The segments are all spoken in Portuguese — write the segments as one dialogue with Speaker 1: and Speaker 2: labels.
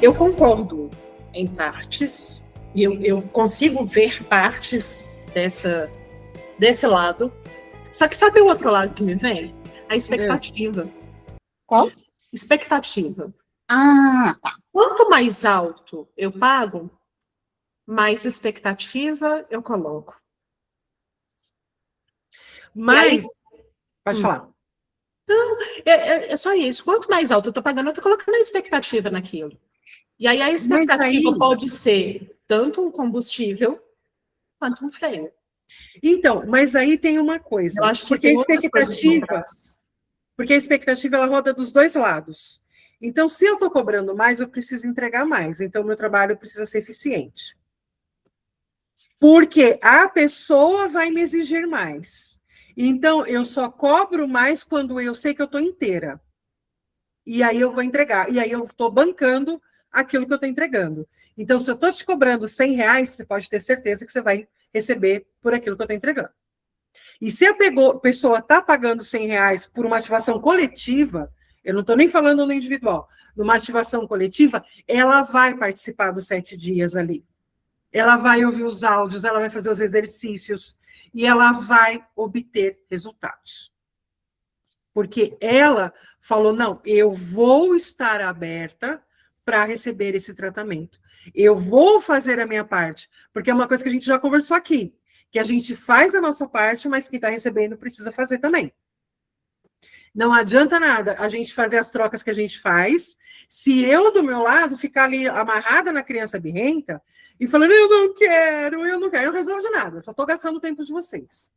Speaker 1: Eu concordo em partes, e eu consigo ver partes desse lado. Só que sabe o outro lado que me vem? A expectativa.
Speaker 2: Qual?
Speaker 1: Expectativa.
Speaker 2: Ah, tá.
Speaker 1: Quanto mais alto eu pago, mais expectativa eu coloco.
Speaker 3: Mas, pode falar.
Speaker 1: É só isso. Quanto mais alto eu estou pagando, eu estou colocando a expectativa naquilo. E aí a expectativa pode ser tanto um combustível quanto um freio.
Speaker 3: Então, mas aí tem uma coisa.
Speaker 1: Eu acho que tem outras coisas por trás.
Speaker 3: Porque a expectativa ela roda dos dois lados. Então, se eu estou cobrando mais, eu preciso entregar mais. Então, meu trabalho precisa ser eficiente. Porque a pessoa vai me exigir mais. Então, eu só cobro mais quando eu sei que eu estou inteira. E aí eu vou entregar. E aí eu estou bancando aquilo que eu estou entregando. Então, se eu estou te cobrando R$100, você pode ter certeza que você vai receber por aquilo que eu estou entregando. E se a pessoa está pagando R$100 por uma ativação coletiva, eu não estou nem falando no individual, numa ativação coletiva, ela vai participar dos 7 dias ali. Ela vai ouvir os áudios, ela vai fazer os exercícios e ela vai obter resultados. Porque ela falou, não, eu vou estar aberta para receber esse tratamento. Eu vou fazer a minha parte, porque é uma coisa que a gente já conversou aqui, que a gente faz a nossa parte, mas quem está recebendo precisa fazer também. Não adianta nada a gente fazer as trocas que a gente faz, se eu, do meu lado, ficar ali amarrada na criança birrenta e falando, eu não quero, eu não resolvo nada, só estou gastando o tempo de vocês.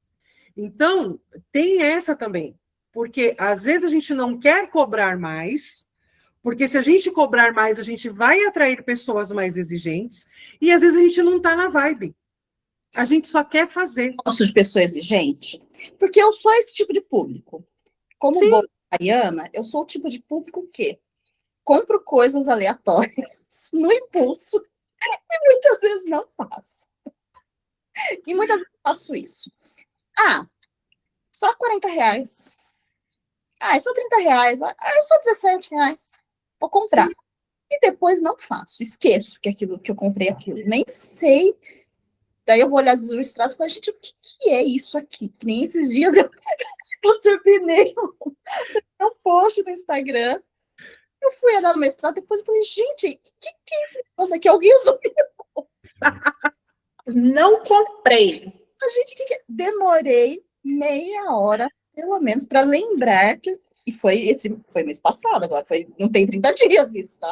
Speaker 3: Então, tem essa também, porque às vezes a gente não quer cobrar mais, porque se a gente cobrar mais, a gente vai atrair pessoas mais exigentes, e às vezes a gente não está na vibe. A gente só quer fazer.
Speaker 2: Gosto de pessoa exigente, porque eu sou esse tipo de público. Como boa baiana, eu sou o tipo de público que compro coisas aleatórias no impulso e muitas vezes não faço. E muitas vezes faço isso. Ah, só R$40. Ah, é só R$30. Ah, é só R$17. Vou comprar. Sim. E depois não faço. Esqueço que eu comprei aquilo. Nem sei. Daí eu vou olhar o extrato e falar, gente, o que é isso aqui? Que nem esses dias eu terminei um post no Instagram. Eu fui olhar no meu extrato, depois eu falei, gente, o que é esse negócio aqui? Alguém usou?
Speaker 1: Não comprei.
Speaker 2: A gente, demorei meia hora, pelo menos, para lembrar que... E foi mês passado, agora não tem 30 dias isso, tá?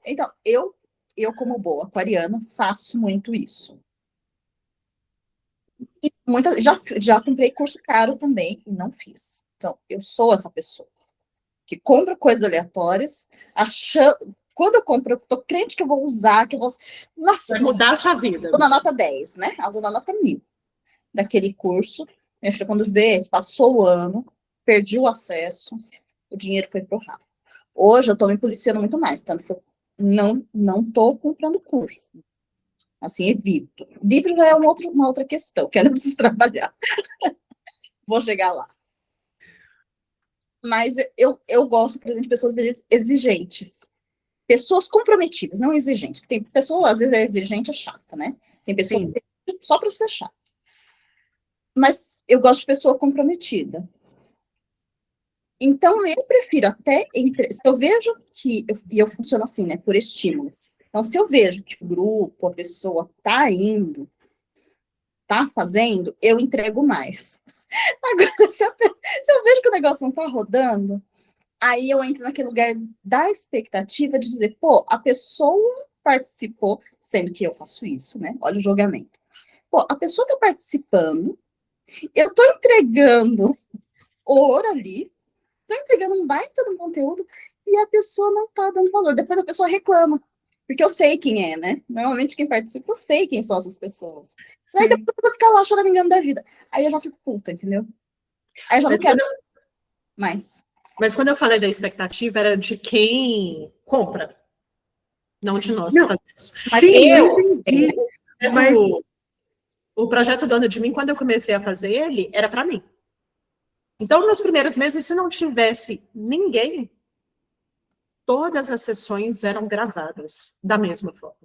Speaker 2: Então, eu como boa aquariana, faço muito isso. E já comprei curso caro também e não fiz. Então, eu sou essa pessoa que compra coisas aleatórias, achando... Quando eu compro, eu tô crente que eu vou usar, que eu vou... Nossa,
Speaker 1: vai mudar a sua vida.
Speaker 2: Tô na nota 10, né? Eu tô na nota 1000 daquele curso. Minha filha, quando vê, passou o ano, perdi o acesso, o dinheiro foi pro ralo. Hoje eu tô me policiando muito mais, tanto que eu não tô comprando curso. Assim, evito. Livro já é uma outra questão, que eu não preciso trabalhar. Vou chegar lá. Mas eu gosto, por exemplo, de pessoas exigentes. Pessoas comprometidas, não exigentes. Porque tem pessoa, às vezes, exigente é chata, né? Tem pessoa que tem só para ser chata. Mas eu gosto de pessoa comprometida. Então, eu prefiro até... Se eu vejo que... E eu funciono assim, né? Por estímulo. Então, se eu vejo que o grupo, a pessoa tá indo, tá fazendo, eu entrego mais. Agora, se eu vejo que o negócio não tá rodando, aí eu entro naquele lugar da expectativa de dizer, pô, a pessoa participou, sendo que eu faço isso, né? Olha o julgamento. Pô, a pessoa tá participando, eu tô entregando ouro ali, tô entregando um baita de um conteúdo e a pessoa não tá dando valor. Depois a pessoa reclama, porque eu sei quem é, né? Normalmente quem participa, eu sei quem são essas pessoas. Aí depois eu ficar lá choramingando da vida. Aí eu já fico puta, entendeu? Aí eu já não quero mais.
Speaker 1: Mas quando eu falei da expectativa, era de quem compra, não de nós que fazemos.
Speaker 3: Sim, eu entendi.
Speaker 1: Mas o projeto Dona de Mim, quando eu comecei a fazer ele, era para mim. Então, nos primeiros meses, se não tivesse ninguém, todas as sessões eram gravadas da mesma forma.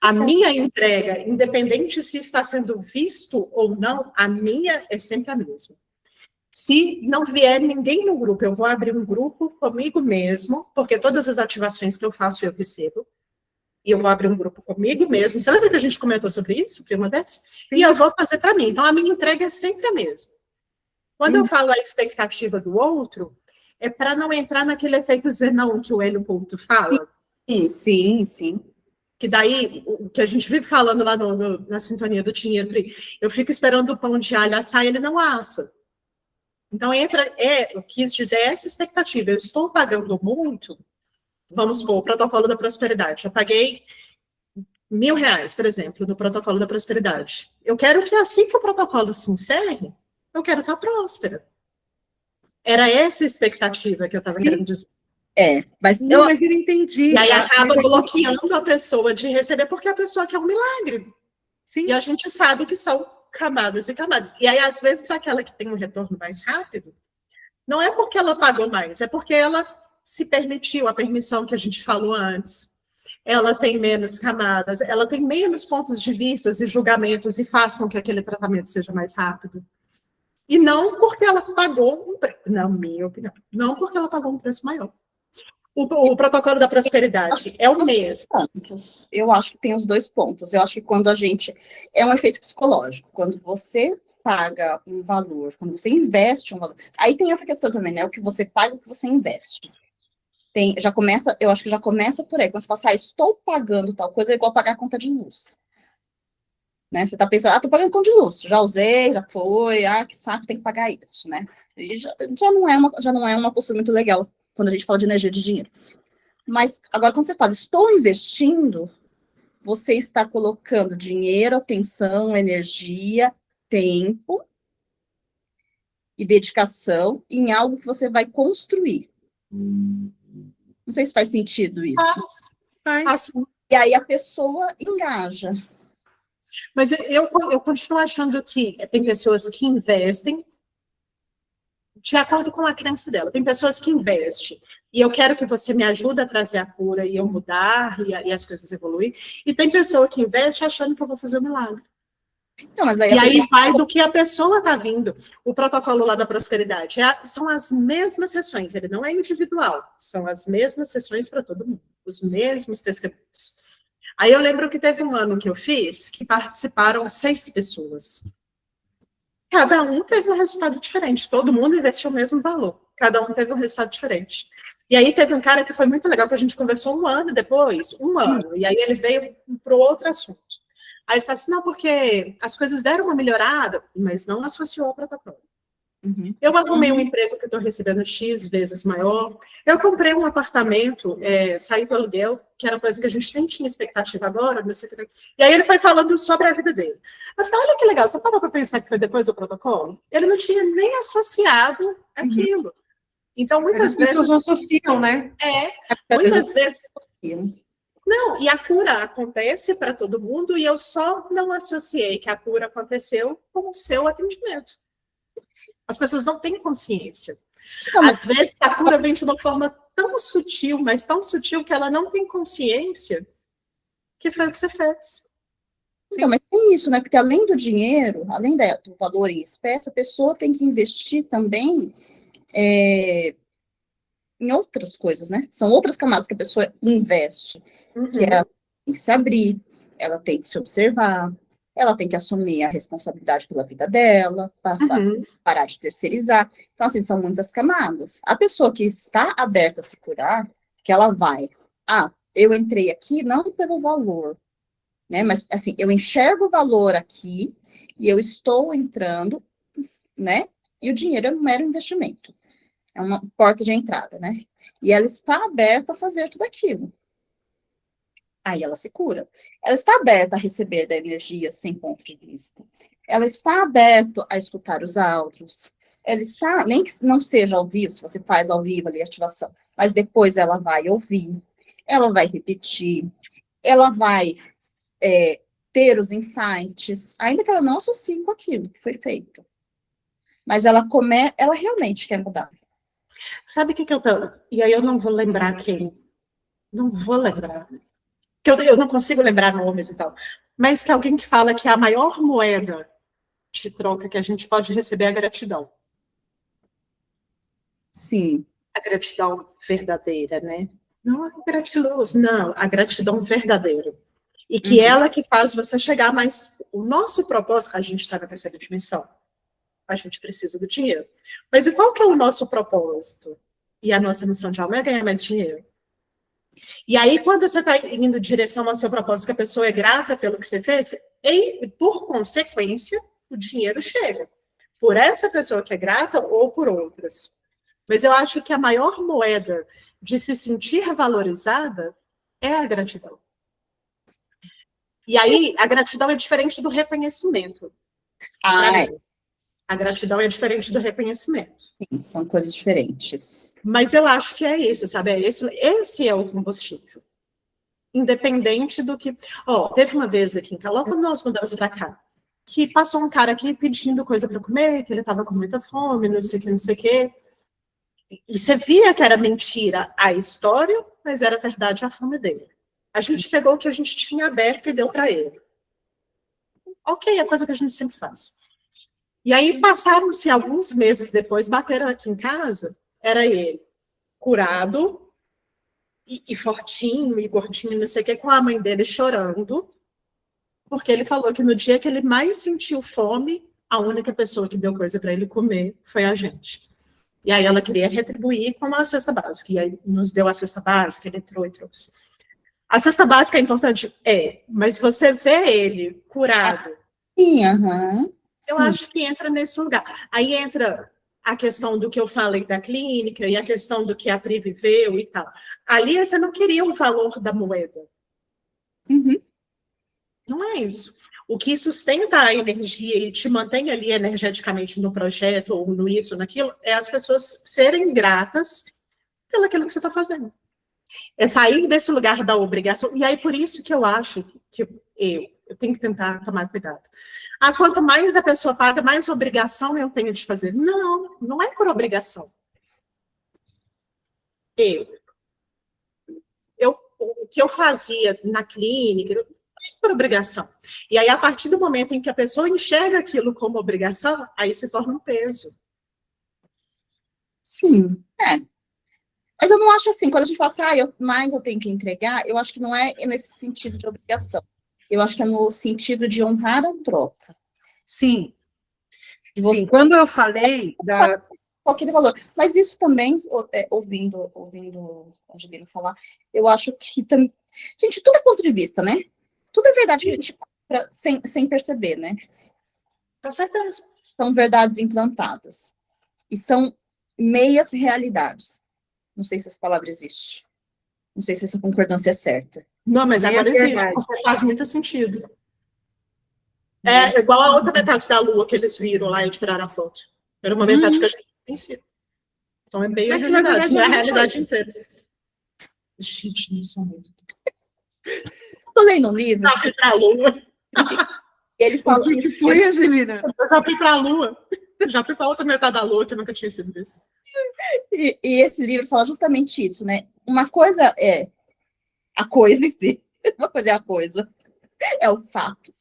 Speaker 1: A minha entrega, independente se está sendo visto ou não, a minha é sempre a mesma. Se não vier ninguém no grupo, eu vou abrir um grupo comigo mesmo, porque todas as ativações que eu faço eu recebo, e eu vou abrir um grupo comigo mesmo. Você lembra que a gente comentou sobre isso, uma vez? E eu vou fazer para mim. Então, a minha entrega é sempre a mesma. Quando eu falo a expectativa do outro, é para não entrar naquele efeito Zenão que o Hélio Couto fala.
Speaker 2: Sim.
Speaker 1: Que daí, o que a gente vive falando lá na sintonia do dinheiro, eu fico esperando o pão de alho assar e ele não assa. Então, eu quis dizer essa expectativa. Eu estou pagando muito, vamos supor, o protocolo da prosperidade. Eu paguei R$1.000, por exemplo, no protocolo da prosperidade. Eu quero que assim que o protocolo se encerre, eu quero estar próspera. Era essa a expectativa que eu estava querendo dizer.
Speaker 2: Mas
Speaker 3: eu entendi.
Speaker 1: E aí acaba bloqueando a pessoa de receber, porque a pessoa quer um milagre.
Speaker 3: Sim.
Speaker 1: E a gente sabe que são camadas e camadas. E aí, às vezes, aquela que tem um retorno mais rápido, não é porque ela pagou mais, é porque ela se permitiu, a permissão que a gente falou antes. Ela tem menos camadas, ela tem menos pontos de vista e julgamentos e faz com que aquele tratamento seja mais rápido. E não porque ela pagou um preço, na minha opinião, não porque ela pagou um preço maior. O protocolo da prosperidade é o mesmo.
Speaker 2: Eu acho que tem os dois pontos. Eu acho que quando a gente... É um efeito psicológico. Quando você paga um valor, quando você investe um valor... Aí tem essa questão também, né? O que você paga e o que você investe. Eu acho que já começa por aí. Quando você fala assim, estou pagando tal coisa, é igual pagar a conta de luz. Né? Você está pensando, estou pagando conta de luz. Já usei, já foi, que saco, tem que pagar isso, né? E já não é uma postura muito legal quando a gente fala de energia de dinheiro. Mas agora, quando você fala, estou investindo, você está colocando dinheiro, atenção, energia, tempo e dedicação em algo que você vai construir. Não sei se faz sentido isso.
Speaker 3: Faz.
Speaker 2: E aí a pessoa engaja.
Speaker 1: Mas eu continuo achando que tem pessoas que investem de acordo com a crença dela. Tem pessoas que investem e eu quero que você me ajude a trazer a cura e eu mudar e as coisas evoluir. E tem pessoa que investe achando que eu vou fazer um milagre.
Speaker 2: Então, mas
Speaker 1: e aí vai do que a pessoa está vindo. O protocolo lá da prosperidade são as mesmas sessões, ele não é individual, são as mesmas sessões para todo mundo, os mesmos testemunhos. Aí eu lembro que teve um ano que eu fiz que participaram 6 pessoas. Cada um teve um resultado diferente, todo mundo investiu o mesmo valor, cada um teve um resultado diferente. E aí teve um cara que foi muito legal, que a gente conversou um ano depois, e aí ele veio para o outro assunto. Aí ele fala assim, não, porque as coisas deram uma melhorada, mas não associou ao protocolo. Eu arrumei um emprego que eu estou recebendo X vezes maior. Eu comprei um apartamento, saí do aluguel, que era coisa que a gente nem tinha expectativa agora. Não sei o que. E aí ele foi falando sobre a vida dele. Eu falei, olha que legal, você parou para pensar que foi depois do protocolo? Ele não tinha nem associado aquilo. Então, muitas vezes...
Speaker 3: As pessoas não associam, né?
Speaker 1: Muitas vezes... Não, e a cura acontece para todo mundo e eu só não associei que a cura aconteceu com o seu atendimento. As pessoas não têm consciência. Às vezes a cura vem de uma forma tão sutil, mas tão sutil que ela não tem consciência que foi o que você fez.
Speaker 2: Então, mas tem isso, né? Porque além do dinheiro, além do valor em espécie, a pessoa tem que investir também em outras coisas, né? São outras camadas que a pessoa investe. Que ela tem que se abrir, ela tem que se observar, ela tem que assumir a responsabilidade pela vida dela, parar de terceirizar. Então, assim, são muitas camadas. A pessoa que está aberta a se curar, que ela vai, eu entrei aqui não pelo valor, né? Mas, assim, eu enxergo o valor aqui e eu estou entrando, né? E o dinheiro é um mero investimento. É uma porta de entrada, né? E ela está aberta a fazer tudo aquilo. Aí ela se cura. Ela está aberta a receber da energia sem ponto de vista. Ela está aberta a escutar os áudios. Ela está, nem que não seja ao vivo, se você faz ao vivo ali a ativação, mas depois ela vai ouvir, ela vai repetir, ela vai ter os insights, ainda que ela não associe com aquilo que foi feito. Mas ela realmente quer mudar.
Speaker 1: Sabe o que eu tô... E aí eu não vou lembrar quem não vou lembrar, que eu não consigo lembrar nomes e tal, mas que alguém que fala que a maior moeda de troca que a gente pode receber é a gratidão.
Speaker 2: Sim.
Speaker 1: A gratidão verdadeira, né? Não a gratiluz, não, a gratidão verdadeira. E que ela que faz você chegar, mas o nosso propósito, a gente está na terceira dimensão. A gente precisa do dinheiro. Mas e qual que é o nosso propósito? E a nossa missão de alma é ganhar mais dinheiro. E aí, quando você está indo em direção ao seu propósito, que a pessoa é grata pelo que você fez, e, por consequência, o dinheiro chega. Por essa pessoa que é grata ou por outras. Mas eu acho que a maior moeda de se sentir valorizada é a gratidão. E aí, a gratidão é diferente do reconhecimento. A gratidão é diferente do reconhecimento.
Speaker 2: Sim, são coisas diferentes.
Speaker 1: Mas eu acho que é isso, sabe? Esse é o combustível. Independente do que... teve uma vez aqui em Caló, quando nós mudamos para cá, que passou um cara aqui pedindo coisa para comer, que ele estava com muita fome, não sei o que, não sei o que. E você via que era mentira a história, mas era verdade a fome dele. A gente pegou o que a gente tinha aberto e deu para ele. Ok, é a coisa que a gente sempre faz. E aí passaram-se alguns meses depois, bateram aqui em casa, era ele, curado, e fortinho, e gordinho, não sei o que, com a mãe dele chorando, porque ele falou que no dia que ele mais sentiu fome, a única pessoa que deu coisa para ele comer foi a gente. E aí ela queria retribuir com a cesta básica. E aí nos deu a cesta básica, ele entrou e trouxe. A cesta básica é importante? Mas você vê ele curado.
Speaker 2: Sim,
Speaker 1: eu acho que entra nesse lugar. Aí entra a questão do que eu falei da clínica e a questão do que a Pri viveu e tal. Ali você não queria o valor da moeda. Não é isso. O que sustenta a energia e te mantém ali energeticamente no projeto, ou no isso, naquilo, é as pessoas serem gratas pelo aquilo que você está fazendo. É sair desse lugar da obrigação. E aí, por isso que eu acho que eu tenho que tentar tomar cuidado. Quanto mais a pessoa paga, mais obrigação eu tenho de fazer. Não, não é por obrigação. O que eu fazia na clínica, por obrigação. E aí, a partir do momento em que a pessoa enxerga aquilo como obrigação, aí se torna um peso.
Speaker 2: Sim, Mas eu não acho assim, quando a gente fala assim, mais eu tenho que entregar, eu acho que não é nesse sentido de obrigação. Eu acho que é no sentido de honrar a troca.
Speaker 3: Sim. Sim, quando eu falei da...
Speaker 2: Qualquer valor. Mas isso também, ouvindo a Angelina falar, eu acho que... Gente, tudo é ponto de vista, né? Tudo é verdade que a gente compra sem perceber, né?
Speaker 1: Com certeza.
Speaker 2: São verdades implantadas. E são meias realidades. Não sei se essa palavra existe. Não sei se essa concordância é certa.
Speaker 1: Não, mas agora existe, porque faz muito sentido. É igual a outra metade da Lua que eles viram lá e tiraram a foto. Era uma metade que a gente não conhecia. Então é meio a realidade, não é a realidade inteira. Gente, não sou muito.
Speaker 2: Eu lendo um livro.
Speaker 1: Já fui pra Lua.
Speaker 2: Ele fala
Speaker 3: isso. Que foi, Angelina?
Speaker 1: Eu já fui pra Lua. Já fui pra outra metade da Lua, que eu nunca tinha sido visto.
Speaker 2: E esse livro fala justamente isso, né? Uma coisa é a coisa em si. Uma coisa é a coisa. É o fato.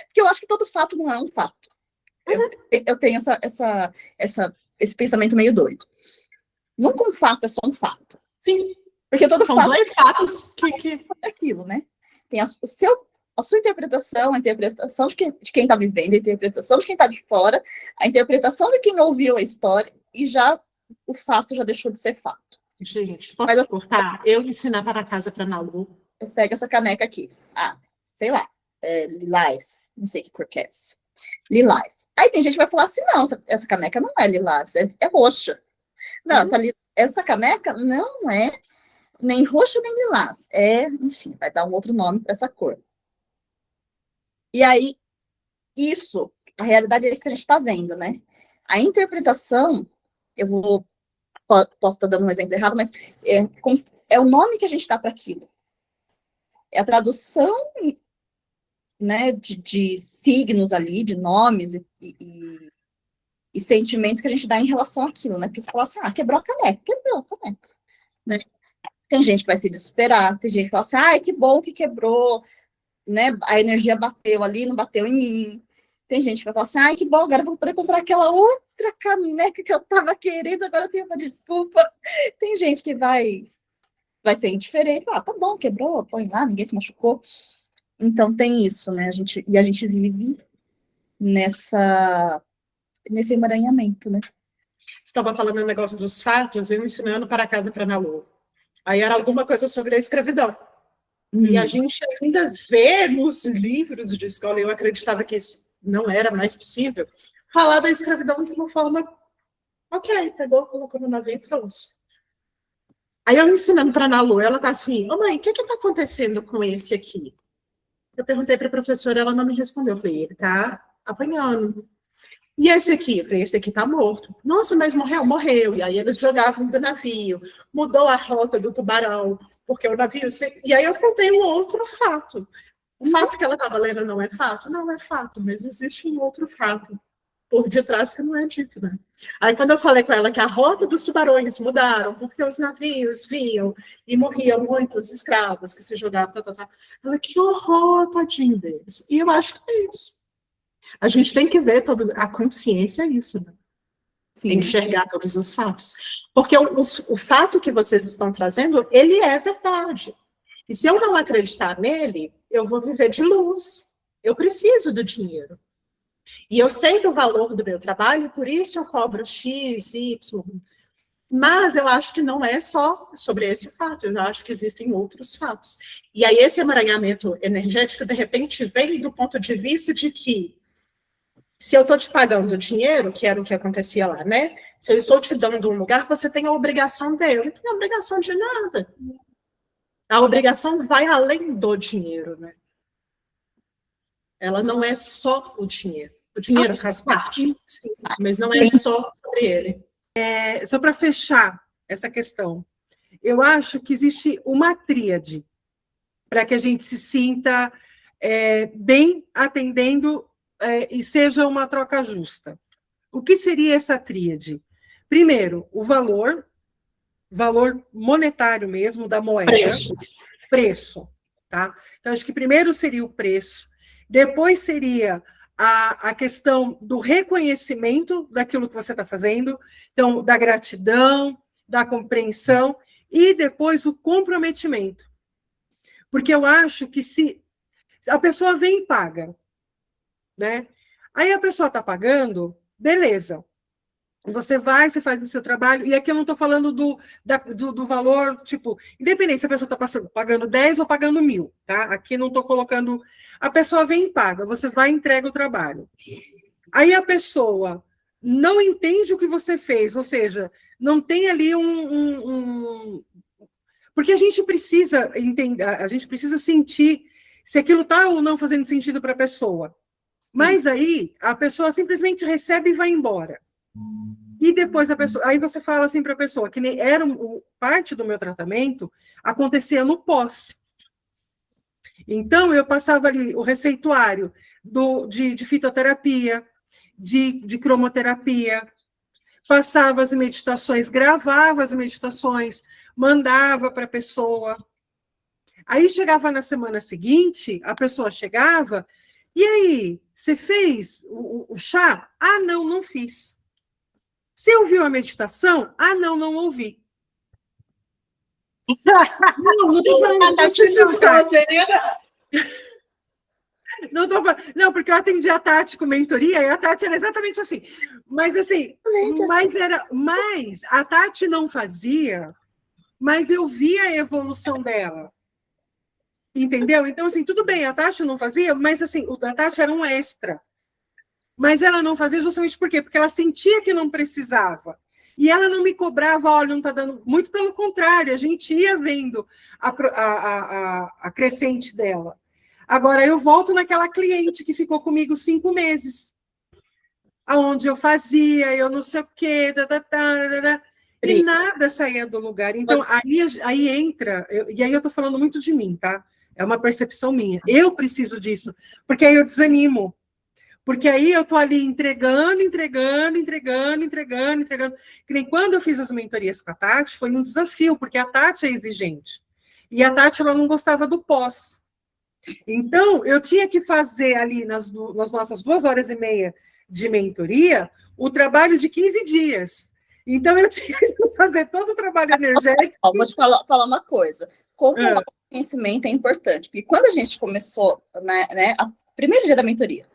Speaker 2: Porque eu acho que todo fato não é um fato. Eu tenho esse pensamento meio doido. Nunca um fato é só um fato.
Speaker 1: Sim.
Speaker 2: Porque todo
Speaker 1: São
Speaker 2: fato
Speaker 1: dois fatos que...
Speaker 2: é aquilo, né? Tem a sua interpretação, a interpretação de quem está vivendo, a interpretação de quem está de fora, a interpretação de quem ouviu a história, e já o fato já deixou de ser fato.
Speaker 1: Gente, posso cortar? Eu ensinar para casa para Nalu.
Speaker 2: Eu pego essa caneca aqui. Sei lá. Lilás. Não sei que cor que é essa. Lilás. Aí tem gente que vai falar assim, não, essa caneca não é lilás, é roxa. Não, essa caneca não é nem roxa nem lilás. Enfim, vai dar um outro nome para essa cor. E aí, a realidade é isso que a gente está vendo, né? A interpretação, posso estar dando um exemplo errado, mas é o nome que a gente dá para aquilo. É a tradução, né, de signos ali, de nomes e sentimentos que a gente dá em relação àquilo, né? Porque você fala assim, quebrou a caneca, né? Tem gente que vai se desesperar, tem gente que fala assim, ai, que bom que quebrou, né? A energia bateu ali, não bateu em mim. Tem gente que vai falar assim, ai, que bom, agora eu vou poder comprar aquela outra caneca que eu tava querendo, agora eu tenho uma desculpa. Tem gente que vai ser indiferente, fala, tá bom, quebrou, põe lá, ninguém se machucou. Então tem isso, né? A gente vive nesse emaranhamento, né?
Speaker 1: Você estava falando o negócio dos fatos, eu ensinando para casa para Ana Lu. Aí era alguma coisa sobre a escravidão. E a gente ainda vê nos livros de escola, eu acreditava que isso não era mais possível, falar da escravidão de uma forma, ok, pegou, colocou no navio e trouxe. Aí eu ensinando para a Ana Lu, ela tá assim, ô mãe, o que está acontecendo com esse aqui? Eu perguntei para a professora, ela não me respondeu. Eu falei, ele está apanhando. E esse aqui? Eu falei, esse aqui está morto. Nossa, mas morreu? Morreu. E aí eles jogavam do navio, mudou a rota do tubarão, porque o navio... E aí eu contei um outro fato. O fato que ela estava lendo não é fato? Não é fato, mas existe um outro fato por detrás que não é dito, né? Aí quando eu falei com ela que a rota dos tubarões mudaram, porque os navios vinham e morriam muitos escravos que se jogavam, ela, que horror, tadinho deles. E eu acho que é isso. A gente tem que ver a consciência é isso, né? Sim. Enxergar todos os fatos. Porque o fato que vocês estão trazendo, ele é verdade. E se eu não acreditar nele, eu vou viver de luz. Eu preciso do dinheiro. E eu sei do valor do meu trabalho, por isso eu cobro X, Y. Mas eu acho que não é só sobre esse fato, eu acho que existem outros fatos. E aí esse emaranhamento energético, de repente, vem do ponto de vista de que se eu estou te pagando dinheiro, que era o que acontecia lá, né? Se eu estou te dando um lugar, você tem a obrigação dele. Eu não tenho obrigação de nada. A obrigação vai além do dinheiro, né? Ela não é só o dinheiro. O dinheiro faz parte, sim, mas não é só sobre ele.
Speaker 3: Só para fechar essa questão, eu acho que existe uma tríade para que a gente se sinta bem atendendo e seja uma troca justa. O que seria essa tríade? Primeiro, o valor monetário mesmo da moeda. Preço, tá? Então, acho que primeiro seria o preço, depois seria a questão do reconhecimento daquilo que você está fazendo, então, da gratidão, da compreensão, e depois o comprometimento. Porque eu acho que se a pessoa vem e paga, né? Aí a pessoa está pagando, beleza. Você vai, você faz o seu trabalho, e aqui eu não estou falando do valor, tipo, independente se a pessoa está pagando 10 ou pagando 1.000, tá? Aqui não estou colocando. A pessoa vem e paga, você vai e entrega o trabalho. Aí a pessoa não entende o que você fez, ou seja, não tem ali Porque a gente precisa entender, a gente precisa sentir se aquilo está ou não fazendo sentido para a pessoa. Mas aí a pessoa simplesmente recebe e vai embora. E depois aí você fala assim para a pessoa que nem era parte do meu tratamento, acontecia no pós. Então eu passava ali o receituário de fitoterapia, de cromoterapia, passava as meditações, gravava as meditações, mandava para a pessoa. Aí chegava na semana seguinte, a pessoa chegava, e aí, você fez o chá? Ah, não fiz. Você ouviu a meditação? Ah, não ouvi. Não estou falando disso, não estou falando. Não, porque eu atendi a Tati com mentoria e a Tati era exatamente assim. Mas assim, mas a Tati não fazia, mas eu via a evolução dela. Entendeu? Então, assim, tudo bem, a Tati não fazia, mas assim, a Tati era um extra. Mas ela não fazia justamente por quê? Porque ela sentia que não precisava. E ela não me cobrava, olha, não está dando. Muito pelo contrário, a gente ia vendo a crescente dela. Agora, eu volto naquela cliente que ficou comigo 5 meses, aonde eu fazia, eu não sei o quê, e nada saía do lugar. Então, aí entra, e aí eu estou falando muito de mim, tá? É uma percepção minha. Eu preciso disso, porque aí eu desanimo. Porque aí eu estou ali entregando. Que nem quando eu fiz as mentorias com a Tati, foi um desafio, porque a Tati é exigente. E a Tati, ela não gostava do pós. Então, eu tinha que fazer ali, nas nossas 2h30 de mentoria, o trabalho de 15 dias. Então, eu tinha que fazer todo o trabalho energético.
Speaker 2: Vou te falar uma coisa. Como o conhecimento é importante. Porque quando a gente começou, né, o primeiro dia da mentoria,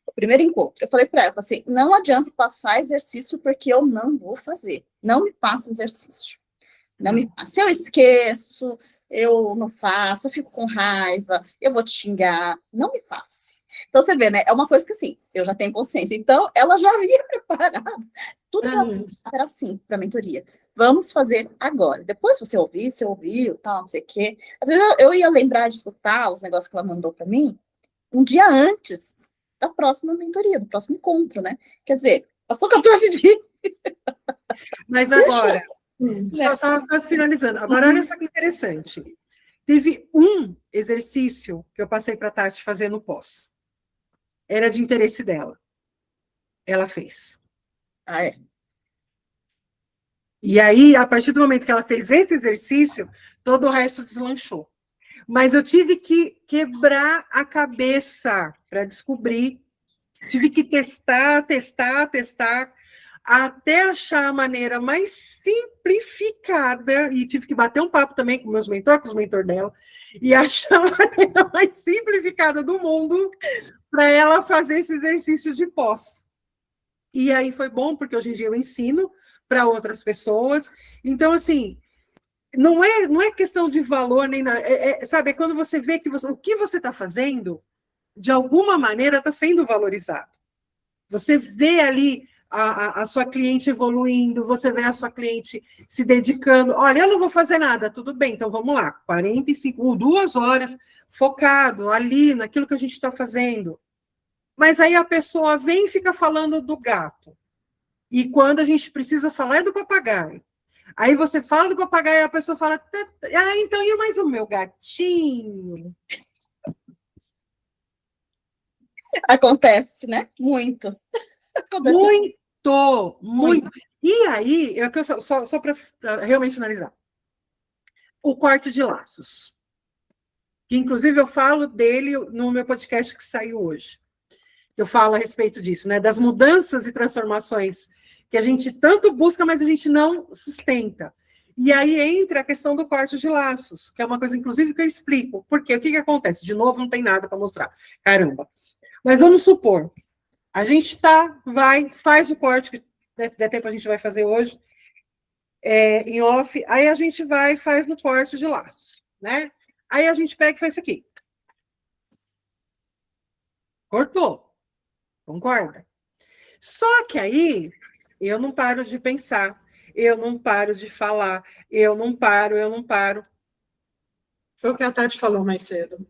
Speaker 2: o primeiro encontro, eu falei para ela, assim, não adianta passar exercício porque eu não vou fazer. Não me passa exercício. Não me passa. Se eu esqueço, eu não faço, eu fico com raiva, eu vou te xingar. Não me passe. Então, você vê, né? É uma coisa que, assim, eu já tenho consciência. Então, ela já vinha preparada. Tudo que ela era assim, para a mentoria. Vamos fazer agora. Depois, se você ouvir, você ouviu, tal, não sei o quê. Às vezes, eu ia lembrar de escutar os negócios que ela mandou para mim um dia antes da próxima mentoria, do próximo encontro, né? Quer dizer, passou 14 dias.
Speaker 3: Mas agora, só finalizando. Agora, olha só que interessante. Teve um exercício que eu passei para a Tati fazer no pós. Era de interesse dela. Ela fez.
Speaker 2: Ah, é?
Speaker 3: E aí, a partir do momento que ela fez esse exercício, todo o resto deslanchou. Mas eu tive que quebrar a cabeça para descobrir. Tive que testar, até achar a maneira mais simplificada, e tive que bater um papo também com meus mentores, com os mentores dela, e achar a maneira mais simplificada do mundo para ela fazer esse exercício de pós. E aí foi bom, porque hoje em dia eu ensino para outras pessoas. Então, assim, não é questão de valor nem nada. Sabe, é quando você vê que o que você está fazendo, de alguma maneira, está sendo valorizado. Você vê ali a sua cliente evoluindo, você vê a sua cliente se dedicando. Olha, eu não vou fazer nada, tudo bem, então vamos lá. 45, 2 horas, focado ali naquilo que a gente está fazendo. Mas aí a pessoa vem e fica falando do gato. E quando a gente precisa falar é do papagaio. Aí você fala do papagaio e a pessoa fala, então e mais o meu gatinho?
Speaker 2: Acontece, né? Muito.
Speaker 3: Acontece muito. E aí, só para realmente analisar, o corte de laços. Que, inclusive, eu falo dele no meu podcast que saiu hoje. Eu falo a respeito disso, né? Das mudanças e transformações que a gente tanto busca, mas a gente não sustenta. E aí entra a questão do corte de laços, que é uma coisa, inclusive, que eu explico. Porque o que acontece? De novo, não tem nada para mostrar. Caramba. Mas vamos supor, a gente faz o corte, que se der tempo a gente vai fazer hoje, em off, aí a gente faz no corte de laços, né? Aí a gente pega e faz isso aqui. Cortou. Concorda? Só que aí, eu não paro de pensar, eu não paro de falar, eu não paro.
Speaker 1: Foi o que a Tati falou mais cedo.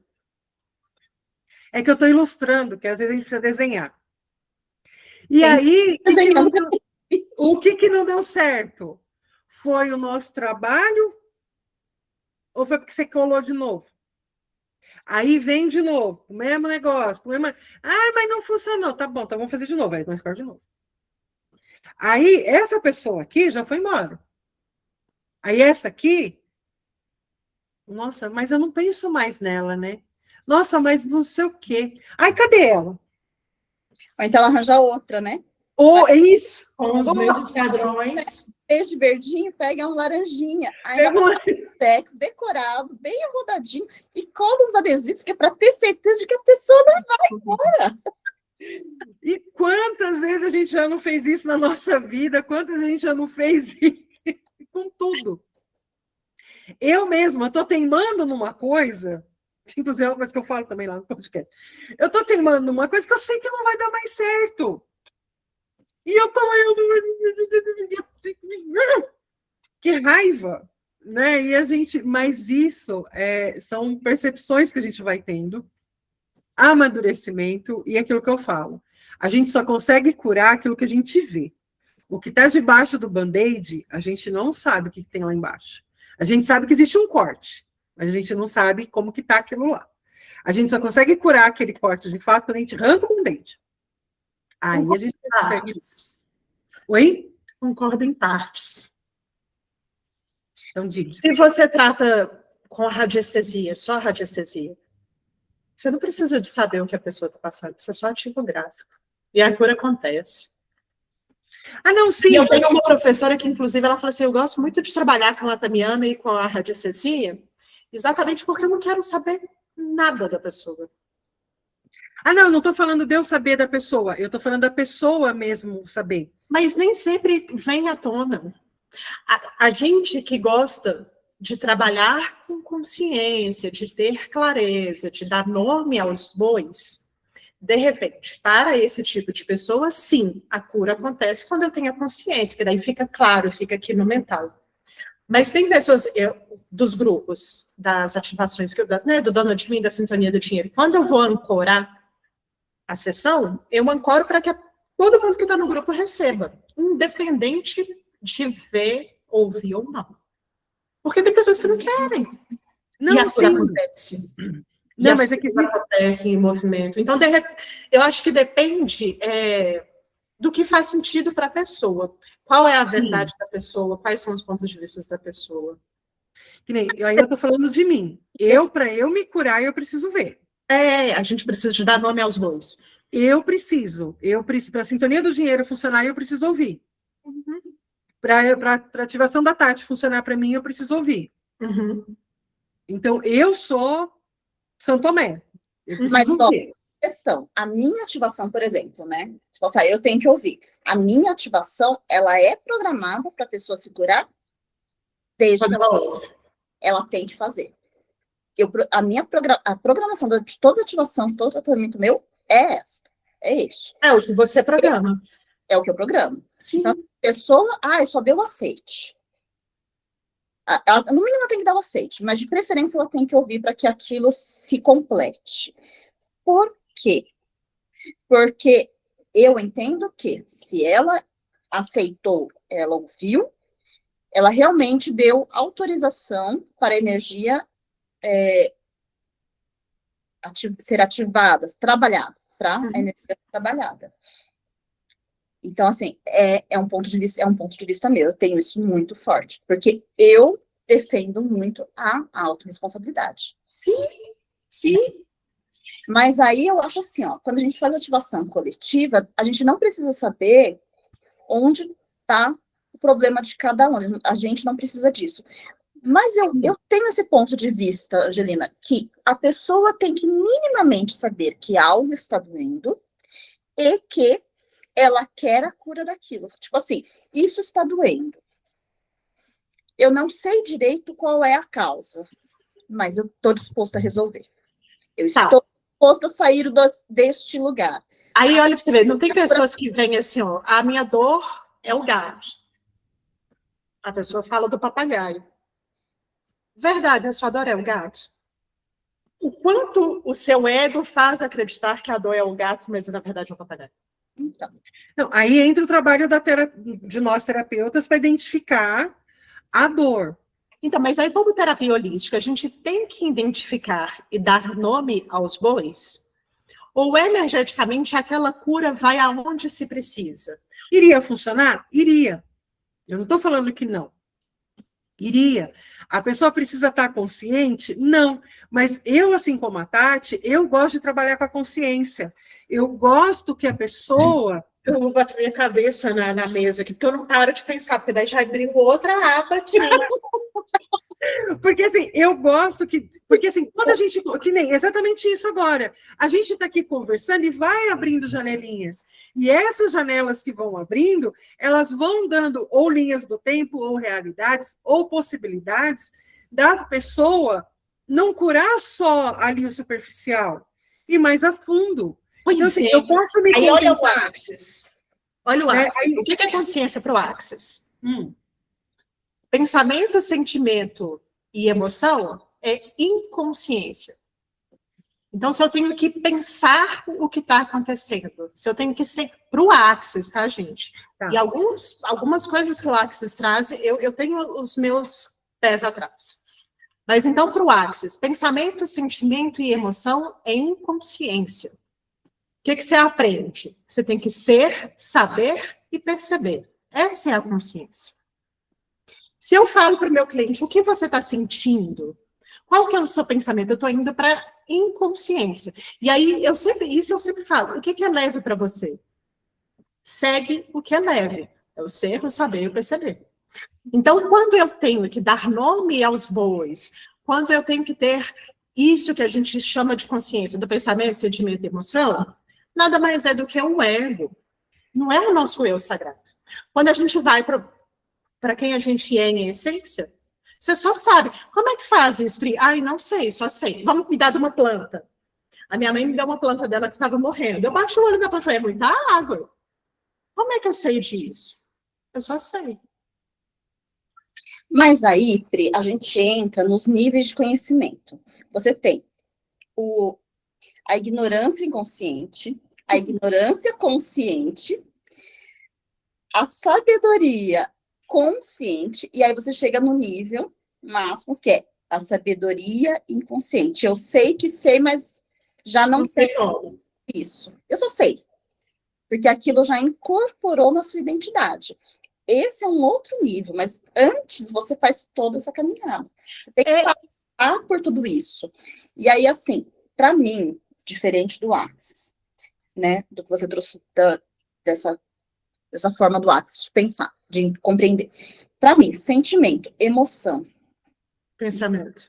Speaker 3: É que eu estou ilustrando, que às vezes a gente precisa desenhar. E aí, o que não deu certo? Foi o nosso trabalho ou foi porque você colou de novo? Aí vem de novo, o mesmo negócio. Mas não funcionou. Tá bom, então vamos fazer de novo. Aí nós corta de novo. Aí, essa pessoa aqui já foi embora. Aí, essa aqui... Nossa, mas eu não penso mais nela, né? Nossa, mas não sei o quê. Ai, cadê ela?
Speaker 2: Ou então ela arranja outra, né?
Speaker 3: É isso.
Speaker 1: Com os mesmos padrões.
Speaker 2: Desde verdinho, pega um laranjinha. Aí sexo decorado, bem rodadinho, e cola uns adesivos, que é para ter certeza de que a pessoa não vai embora.
Speaker 3: E quantas vezes a gente já não fez isso na nossa vida? Quantas vezes a gente já não fez isso? Com tudo. Eu mesma estou teimando numa coisa, inclusive é uma coisa que eu falo também lá no podcast. Eu estou teimando numa coisa que eu sei que não vai dar mais certo. E eu estou... Que raiva, né? Mas isso são percepções que a gente vai tendo, amadurecimento, e aquilo que eu falo. A gente só consegue curar aquilo que a gente vê. O que está debaixo do band-aid, a gente não sabe o que tem lá embaixo. A gente sabe que existe um corte, mas a gente não sabe como que está aquilo lá. A gente só consegue curar aquele corte de fato quando a gente arranca o band-aid. Aí a gente consegue.
Speaker 1: Partes.
Speaker 3: Oi?
Speaker 1: Concordo em partes.
Speaker 3: Então, diga.
Speaker 1: Se você trata com a radiestesia, só a radiestesia, você não precisa de saber o que a pessoa está passando, você só ativa o gráfico. E a cura acontece.
Speaker 3: Ah, não, sim.
Speaker 1: E eu tenho uma professora que, inclusive, ela falou assim, eu gosto muito de trabalhar com a Tamiana e com a radiestesia, exatamente porque eu não quero saber nada da pessoa.
Speaker 3: Ah, não estou falando de eu saber da pessoa, eu estou falando da pessoa mesmo saber.
Speaker 1: Mas nem sempre vem à tona. A gente que gosta de trabalhar com consciência, de ter clareza, de dar nome aos bois, de repente, para esse tipo de pessoa, sim, a cura acontece quando eu tenho a consciência, que daí fica claro, fica aqui no mental. Mas tem pessoas dos grupos, das ativações que eu, né, do dono de mim, da sintonia do dinheiro, quando eu vou ancorar a sessão, eu ancoro para que todo mundo que está no grupo receba, independente de ver, ouvir ou não. Porque tem pessoas que não querem.
Speaker 3: Não,
Speaker 1: e a cura
Speaker 3: sim.
Speaker 1: acontece.
Speaker 3: Não, mas é que
Speaker 1: acontece em movimento. Então, eu acho que depende do que faz sentido para a pessoa. Qual é a verdade da pessoa? Quais são os pontos de vista da pessoa?
Speaker 3: Que nem, aí eu estou falando de mim. Para eu me curar, eu preciso ver.
Speaker 1: A gente precisa de dar nome aos bois.
Speaker 3: Eu preciso. Para a sintonia do dinheiro funcionar, eu preciso ouvir. Uhum. Para a ativação da Tati funcionar para mim, eu preciso ouvir.
Speaker 1: Uhum.
Speaker 3: Então, eu sou São Tomé. Eu preciso
Speaker 2: Mas,
Speaker 3: ouvir.
Speaker 2: Questão, a minha ativação, por exemplo, né? Se você eu tenho que ouvir. A minha ativação, ela é programada para a pessoa se curar desde que ela tem que fazer. A programação de toda ativação, todo tratamento meu é esta. É este.
Speaker 1: É o que você programa.
Speaker 2: É o que eu programo.
Speaker 1: Sim.
Speaker 2: Então, a pessoa, só deu aceite. Ela, no mínimo, ela tem que dar o aceite, mas de preferência ela tem que ouvir para que aquilo se complete. Por quê? Porque eu entendo que se ela aceitou, ela ouviu, ela realmente deu autorização para a energia ser ativada, trabalhada, para a energia ser trabalhada. Então, assim, é um ponto de vista meu, eu tenho isso muito forte, porque eu defendo muito a autorresponsabilidade.
Speaker 1: Sim, sim.
Speaker 2: Mas aí eu acho assim, quando a gente faz ativação coletiva, a gente não precisa saber onde está o problema de cada um, a gente não precisa disso. Mas eu tenho esse ponto de vista, Angelina, que a pessoa tem que minimamente saber que algo está doendo e que ela quer a cura daquilo. Tipo assim, isso está doendo. Eu não sei direito qual é a causa, mas eu estou disposta a resolver. Eu estou disposta a sair deste lugar.
Speaker 1: Aí, olha para você ver, não tem pessoas que vêm assim, a minha dor é o gato. A pessoa fala do papagaio. Verdade, a sua dor é o gato. O quanto o seu ego faz acreditar que a dor é o gato, mas na verdade é o papagaio.
Speaker 2: Então.
Speaker 3: Não, aí entra o trabalho de nós terapeutas para identificar a dor.
Speaker 1: Então, mas aí como terapia holística, a gente tem que identificar e dar nome aos bois? Ou energeticamente aquela cura vai aonde se precisa?
Speaker 3: Iria funcionar? Iria. Eu não estou falando que não. Iria. A pessoa precisa estar consciente? Não. Mas eu, assim como a Tati, eu gosto de trabalhar com a consciência. Eu gosto que a pessoa...
Speaker 1: Eu vou bater minha cabeça na mesa aqui, porque eu não paro de pensar, porque daí já abriu outra aba aqui.
Speaker 3: Porque, assim, eu gosto que... Porque, assim, quando a gente... Que nem exatamente isso agora. A gente está aqui conversando e vai abrindo janelinhas. E essas janelas que vão abrindo, elas vão dando ou linhas do tempo, ou realidades, ou possibilidades da pessoa não curar só ali o superficial, e mais a fundo.
Speaker 1: Pois
Speaker 3: então, assim,
Speaker 1: é.
Speaker 3: eu posso me
Speaker 1: aí olha o
Speaker 3: contemplar.
Speaker 1: Axis. Olha o Axis. O que é consciência para o Axis? Pensamento, sentimento e emoção é inconsciência. Então, se eu tenho que pensar o que está acontecendo, se eu tenho que ser para o Axis, tá, gente?
Speaker 3: Tá.
Speaker 1: E algumas coisas que o Axis traz, eu tenho os meus pés atrás. Mas então, para o Axis, pensamento, sentimento e emoção é inconsciência. que você aprende? Você tem que ser, saber e perceber. Essa é a consciência. Se eu falo para o meu cliente, o que você está sentindo? Qual que é o seu pensamento? Eu estou indo para inconsciência. E aí, eu sempre falo, o que é leve para você? Segue o que é leve. É o ser, o saber e o perceber. Então, quando eu tenho que dar nome aos bois, quando eu tenho que ter isso que a gente chama de consciência, do pensamento, sentimento e emoção, nada mais é do que um ego. Não é o nosso eu sagrado. Quando a gente vai para quem a gente é em essência, você só sabe. Como é que faz isso, Pri? Ai, não sei, só sei. Vamos cuidar de uma planta. A minha mãe me deu uma planta dela que estava morrendo. Eu bati o olho na planta e falei, é muita água. Como é que eu sei disso? Eu só sei.
Speaker 2: Mas aí, Pri, a gente entra nos níveis de conhecimento. Você tem a ignorância inconsciente, a ignorância consciente, a sabedoria consciente, e aí você chega no nível máximo, que é a sabedoria inconsciente. Eu sei que sei, mas já não sei isso. Eu só sei, porque aquilo já incorporou na sua identidade. Esse é um outro nível, mas antes você faz toda essa caminhada. Você tem que passar por tudo isso. E aí, assim, para mim, diferente do Axis, né, do que você trouxe dessa forma do Axis de pensar, de compreender. Para mim, sentimento, emoção,
Speaker 1: pensamento,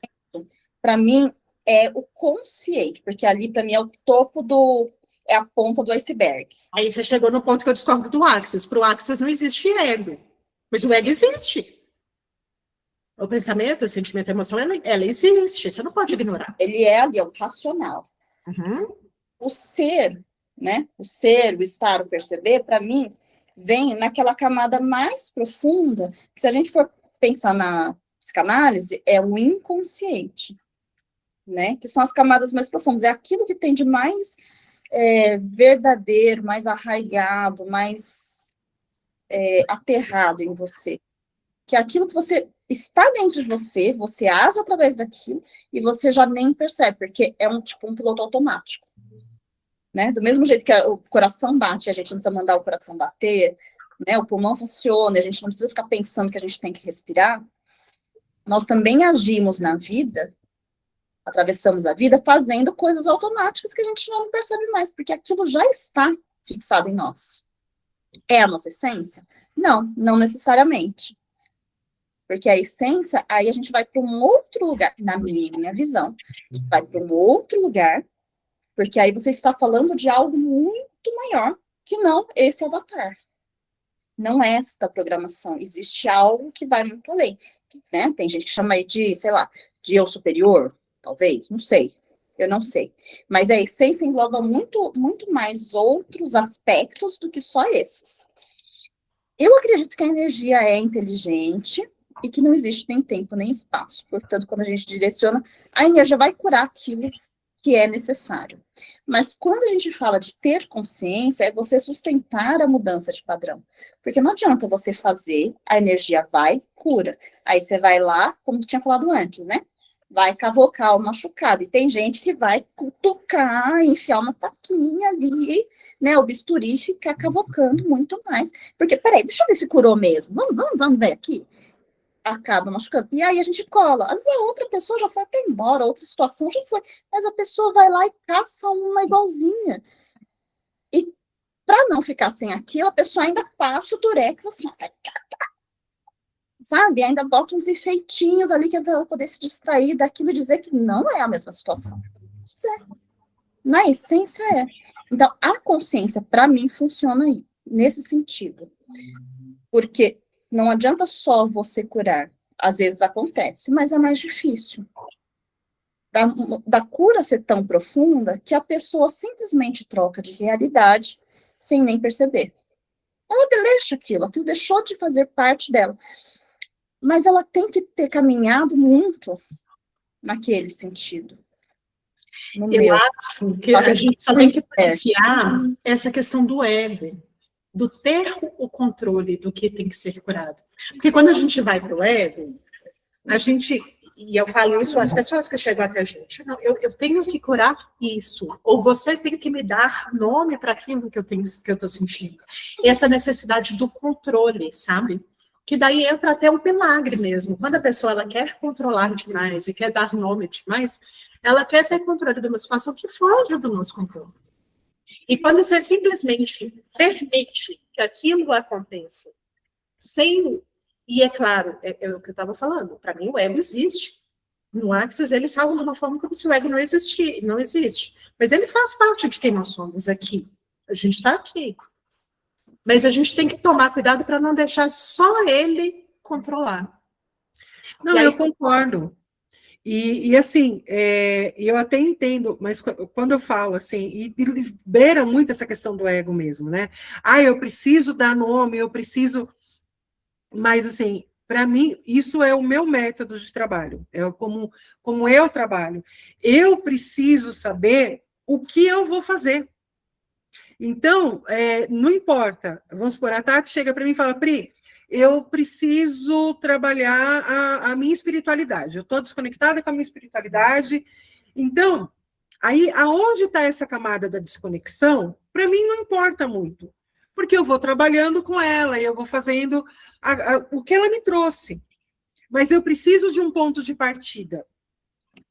Speaker 2: para mim é o consciente, porque ali para mim é o topo é a ponta do iceberg.
Speaker 1: Aí você chegou no ponto que eu discordo do Axis. Para o Axis não existe ego, mas o ego existe. O pensamento, o sentimento, a emoção, ela existe, você não pode ignorar.
Speaker 2: Ele é ali, é o racional.
Speaker 1: Uhum.
Speaker 2: O ser, né? O ser, o estar, o perceber, para mim, vem naquela camada mais profunda, que se a gente for pensar na psicanálise, é o inconsciente, né? Que são as camadas mais profundas, é aquilo que tem de mais verdadeiro, mais arraigado, mais aterrado em você. Que é aquilo que você está dentro de você, você age através daquilo, e você já nem percebe, porque é um piloto automático. Né? Do mesmo jeito que o coração bate, a gente não precisa mandar o coração bater, né? O pulmão funciona, a gente não precisa ficar pensando que a gente tem que respirar. Nós também agimos na vida, atravessamos a vida fazendo coisas automáticas que a gente não percebe mais, porque aquilo já está fixado em nós. É a nossa essência? Não necessariamente. Porque a essência, aí a gente vai para um outro lugar, na minha visão, vai para um outro lugar, porque aí você está falando de algo muito maior que não esse avatar. Não é esta programação. Existe algo que vai muito além. Né? Tem gente que chama aí de, sei lá, de eu superior, talvez, não sei. Eu não sei. Mas a essência engloba muito, muito mais outros aspectos do que só esses. Eu acredito que a energia é inteligente e que não existe nem tempo nem espaço. Portanto, quando a gente direciona, a energia vai curar aquilo que é necessário. Mas quando a gente fala de ter consciência, é você sustentar a mudança de padrão. Porque não adianta você fazer, a energia vai, cura. Aí você vai lá, como tu tinha falado antes, né? Vai cavocar o machucado. E tem gente que vai cutucar, enfiar uma faquinha ali, né? O bisturi, ficar cavocando muito mais. Porque, peraí, deixa eu ver se curou mesmo. Vamos ver aqui. Acaba machucando. E aí a gente cola. Às vezes a outra pessoa já foi até embora, outra situação já foi. Mas a pessoa vai lá e caça uma igualzinha. E para não ficar sem aquilo, a pessoa ainda passa o durex assim, sabe? Ainda bota uns efeitinhos ali que é para ela poder se distrair daquilo e dizer que não é a mesma situação. Na essência é. Então, a consciência, para mim, funciona aí, nesse sentido. Porque não adianta só você curar. Às vezes acontece, mas é mais difícil. Da cura ser tão profunda que a pessoa simplesmente troca de realidade sem nem perceber. Ela deixa aquilo deixou de fazer parte dela. Mas ela tem que ter caminhado muito naquele sentido.
Speaker 1: Eu acho que a gente só tem que apreciar essa questão do ego, do ter o controle do que tem que ser curado. Porque quando a gente vai para o ego, a gente e eu falo isso às pessoas que chegam até a gente. Não, eu tenho que curar isso. Ou você tem que me dar nome para aquilo que eu estou sentindo. Essa necessidade do controle, sabe? Que daí entra até um milagre mesmo. Quando a pessoa ela quer controlar demais e quer dar nome demais, ela quer ter controle de uma situação que foge do nosso controle. E quando você simplesmente permite que aquilo aconteça, sem... E é claro, é o que eu estava falando, para mim o ego existe. No Axis, eles falam de uma forma como se o ego não existe. Mas ele faz parte de quem nós somos aqui. A gente está aqui. Mas a gente tem que tomar cuidado para não deixar só ele controlar.
Speaker 3: Não, eu concordo. E assim, eu até entendo, mas quando eu falo assim, e beira muito essa questão do ego mesmo, né? Eu preciso dar nome, eu preciso... Mas, assim, para mim, isso é o meu método de trabalho, é como eu trabalho. Eu preciso saber o que eu vou fazer. Então, não importa, vamos supor, a Tati chega para mim e fala, Pri, eu preciso trabalhar a minha espiritualidade, eu estou desconectada com a minha espiritualidade. Então, aí, aonde está essa camada da desconexão, para mim não importa muito. Porque eu vou trabalhando com ela, e eu vou fazendo o que ela me trouxe. Mas eu preciso de um ponto de partida.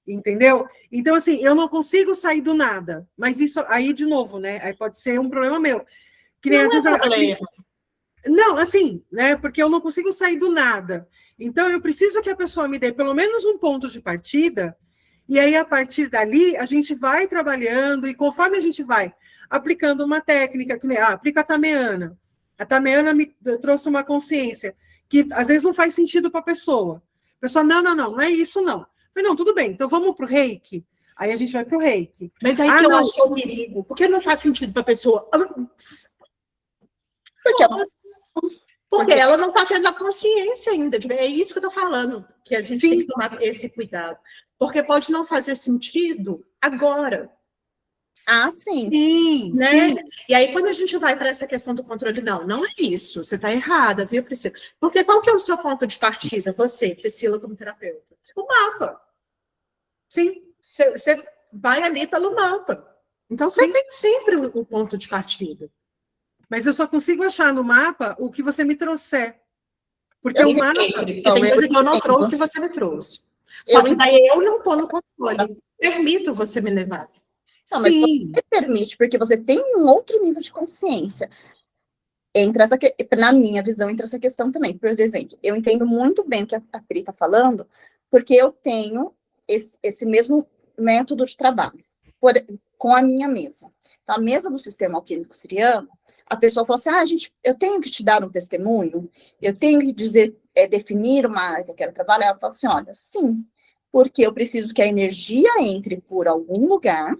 Speaker 3: Entendeu? Então, assim, eu não consigo sair do nada. Mas isso aí, de novo, né? Aí pode ser um problema meu. Que nem, às vezes, não, assim, né? Porque eu não consigo sair do nada. Então, eu preciso que a pessoa me dê pelo menos um ponto de partida, e aí, a partir dali, a gente vai trabalhando, e conforme a gente vai aplicando uma técnica, que aplica a Tameana. A Tameana me trouxe uma consciência que às vezes não faz sentido para a pessoa. A pessoa, não é isso, não. Eu falei, não, tudo bem, então vamos para o reiki. Aí a gente vai para o reiki.
Speaker 1: Mas aí que eu acho que é o perigo. Porque não faz sentido para a pessoa. Porque ela não está tendo a consciência ainda. É isso que eu estou falando, que a gente tem que tomar esse cuidado. Porque pode não fazer sentido agora.
Speaker 2: Sim.
Speaker 1: Sim, né?
Speaker 2: Sim.
Speaker 1: E aí, quando a gente vai para essa questão do controle, não é isso, você está errada, viu, Priscila? Porque qual que é o seu ponto de partida, você, Priscila, como terapeuta? O mapa. Sim, você vai ali pelo mapa. Então, você tem sempre o ponto de partida.
Speaker 3: Mas eu só consigo achar no mapa o que você me trouxer. Porque o mapa...
Speaker 1: Tem coisa que eu não trouxe e você me trouxe. Só que daí eu não estou no controle. Permito você me levar.
Speaker 2: Não, mas você permite, porque você tem um outro nível de consciência. Na minha visão, entra essa questão também. Por exemplo, eu entendo muito bem o que a Pri está falando, porque eu tenho esse mesmo método de trabalho com a minha mesa. Então, a mesa do sistema alquímico siriano, a pessoa fala assim, eu tenho que te dar um testemunho, eu tenho que dizer, definir uma área que eu quero trabalhar. Eu falo assim, olha, sim, porque eu preciso que a energia entre por algum lugar,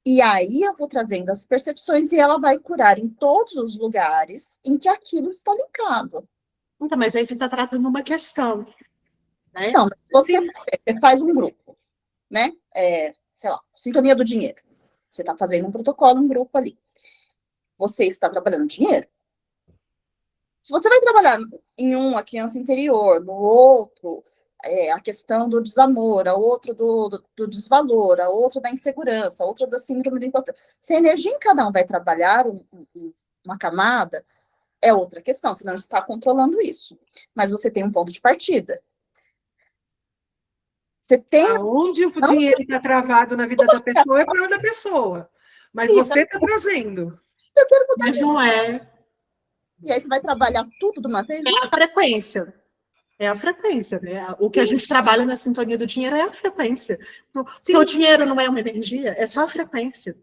Speaker 2: e aí eu vou trazendo as percepções e ela vai curar em todos os lugares em que aquilo está linkado.
Speaker 1: Então, mas aí você está tratando uma questão, né?
Speaker 2: Então, você faz um grupo, né? Sei lá, sintonia do dinheiro. Você está fazendo um protocolo, um grupo ali. Você está trabalhando dinheiro. Se você vai trabalhar a criança interior, no outro... a questão do desamor, a outra do desvalor, a outra da insegurança, a outra da síndrome do impostor. Se a energia em cada um vai trabalhar uma camada, é outra questão, você não está controlando isso. Mas você tem um ponto de partida. Você tem...
Speaker 3: Aonde o dinheiro está travado na vida da pessoa é problema da pessoa. Mas você está trazendo.
Speaker 2: Eu quero mudar.
Speaker 1: Mas não é.
Speaker 2: E aí você vai trabalhar tudo de uma vez?
Speaker 1: É a frequência. É a frequência, né? O que a gente trabalha na sintonia do dinheiro é a frequência. Se o dinheiro não é uma energia, é só a frequência.